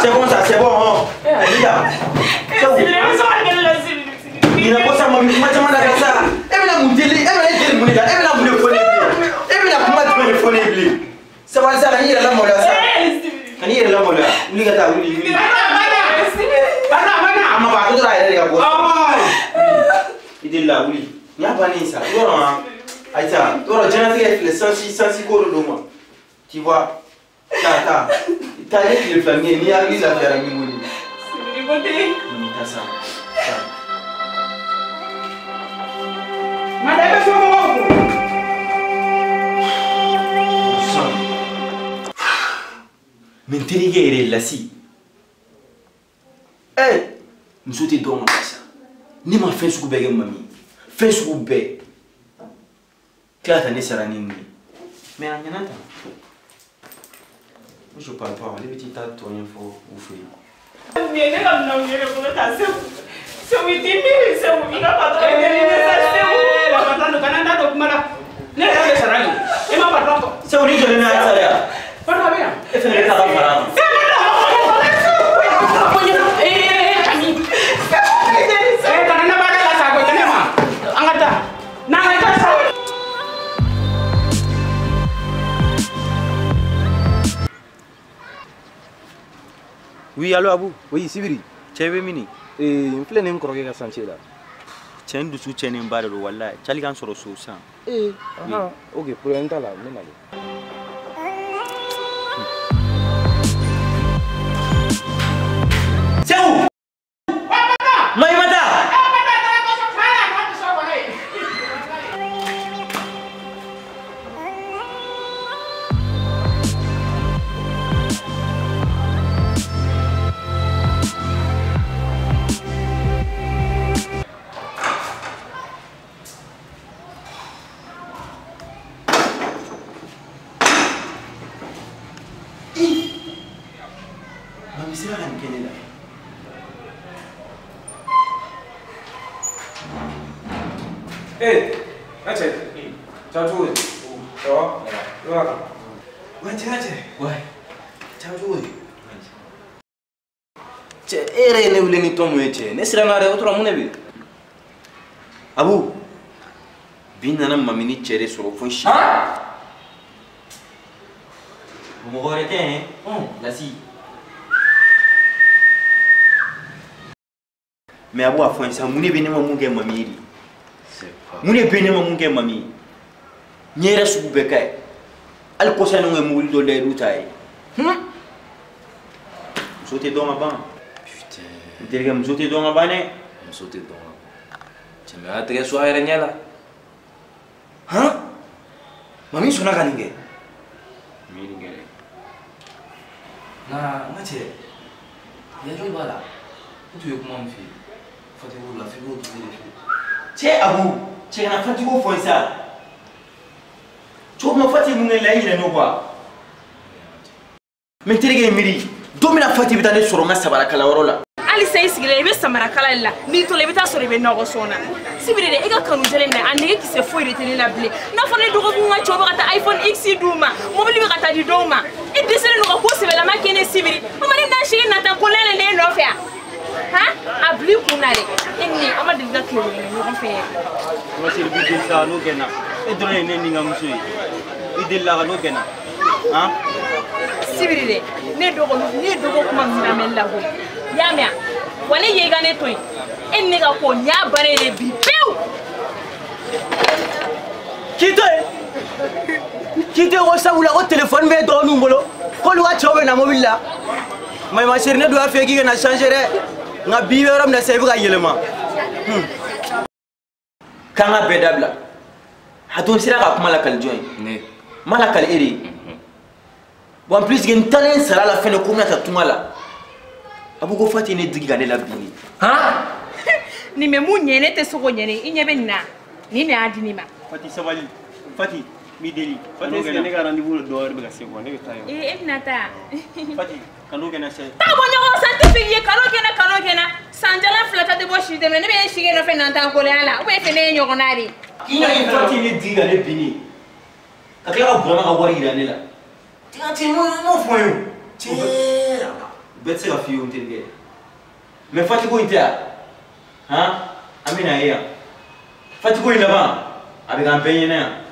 C'est bon ça, c'est bon. Il n'a pas ça, moi, comment tu m'as dit ça? Elle m'a dit, elle m'a dit, ça va, ça va, il est là, moi, là, ça. Il est là, moi, là. Il est là, il est là. Il est là, oui. Il n'y a pas de ça. Aïcha, tu auras déjà fait les 106 cours de moi. Tu vois, t'as dit que le flammier, il y a eu la faire à Mimouli. C'est le côté. Non, t'as ça. Madame, c'est bon. Mentirige ere lasi. Musote do ma basa. Ni ma fɛn sugu bɛɛ kɛ mami. Fɛn sugu bɛɛ. Tila ta ne sara ni min. Mais a ɲɛna ta. Je parle pas, ale bɛ t'i ta tɔ ɲɛfɔ u fɛ yen. Ni ne ka minɛnw yɛrɛ bolo ka Seu i t'i miiri Seu i ka patron ye sa Seu. La patron kana da do kuma la. Ne yɛrɛ bɛ sara ni. E ma patron kɔ. Seu ni jɔlen n'a ye sa ya. Patron bɛ yan. E fɛnɛ bɛ taa ka fara ma. Oui, allô Abou? Oui, Sibiri. Cɛ bɛ mini? N filɛ nin kɔrɔkɛ ka chantier la. Cɛ n dusu cɛnnen ba de don wallahi. Cali kan sɔrɔ so san. Ok, problème t'a la, n bɛ nalen. Seu! Maimata! Mami sera kan kene la. Ache. Ciao tu. Ciao. Ciao. Ouais. Ciao tu. Cɛ e yɛrɛ ye ne wele ni tɔn mun ye cɛ? Ne siranna dɛ, o tora mun de bɛ? Abu, bi nana mami ni cɛ de sɔrɔ fo si. Mɔgɔ wɛrɛ tɛ yen? Lasi. Mais Abu a fɔ n sa mun de bɛ ne ma mun kɛ mami ye de? Mun de bɛ ne ma mun kɛ mami ye? N yɛrɛ sugu bɛɛ ka ye. Hali kɔsani n ye mobili dɔ layidu ta ye. Muso tɛ dɔn ka ban. N terikɛ muso tɛ dɔn ka ban dɛ. Muso tɛ dɔn ka ban. Cɛ mɛ a y'a tɛgɛ so a yɛrɛ ɲɛ la. Mami sɔnna ka nin kɛ. Nin kɛ dɛ. Nka n ka cɛ, yajo b'a la. Ne tun ye kuma min f'i ye. Fatiko la, f'i k'o tugu de fɛ. Cɛ Abu, cɛ kana Fatiko fɔ n sa. Cogo min na Fati mun kɛ la i ɲinɛ n'o quoi. Mɛ n terikɛ ye miiri. Don min na Fati bɛ taa ne sɔrɔ n ka samarakalanyɔrɔ la. Hali sa i sigilen i bɛ samarakala la n'i tola i bɛ taa sɔrɔ i bɛ nɔgɔ sɔn na Sibiri de i ka kanu jɛlen minɛ a nege kisɛ foyi de tɛ ne la bilen n'a fɔ ne dɔgɔkun ka cɛw bɛ ka taa iPhone X d'u ma mobili bɛ ka taa di dɔw ma i dɛsɛlen don ka ko sɛbɛlama kɛ ne Sibiri o ma ne n'a sigi nata ko ne yɛrɛ ne nɔfɛ yan a bila i kun na dɛ e ni an ma deli ka tile wele ɲɔgɔn fɛ yan. Ma chérie bi deli la n'o kɛ n na e dɔrɔn ye ne ni n ka muso ye i deli la ka n'o kɛ n na. Hein? Sibiride, ne dogo kuma mina men lago. Yamia, wane yega ne toy. En nega ko nya bare le bi pew. Kite ko sabula ko téléphone be do numbolo. Ko lu wa chobe na mobile la. May ma chérie ne doit faire ki na changer de. Nga bi weram na sey buga yelema. Kanga bedabla. Hatun sira ka kuma la kal joy. Ne. Mala kal eri. Bon plus gen talent sera la fin de combien ta tumala. Abu ko fati ne diga ne la bini. Ha? Ni me mu nyene te sogo nyene inyebe na. Ni ne adini ma. Fati sabali. Fati mi deli. Fati est-ce que ne ga rendez-vous dehors be gasse ko ne be tayo. Nata. Fati kanu ke na sey. Ta bonyo ko scientifique ye kano kena. Sanjala flata de bo shite ne be shige no fe nanta ko le ala. O be fe ne nyogo nari. Ina in fati ne diga ne bini. Akla ka boma ka wari ira ne la. Ti mo fo yo. Ti betse ka fiyo ntelge. Me fati ko intia. Ha? Amina ya. Fati ko ina ba. Abi kan penye na.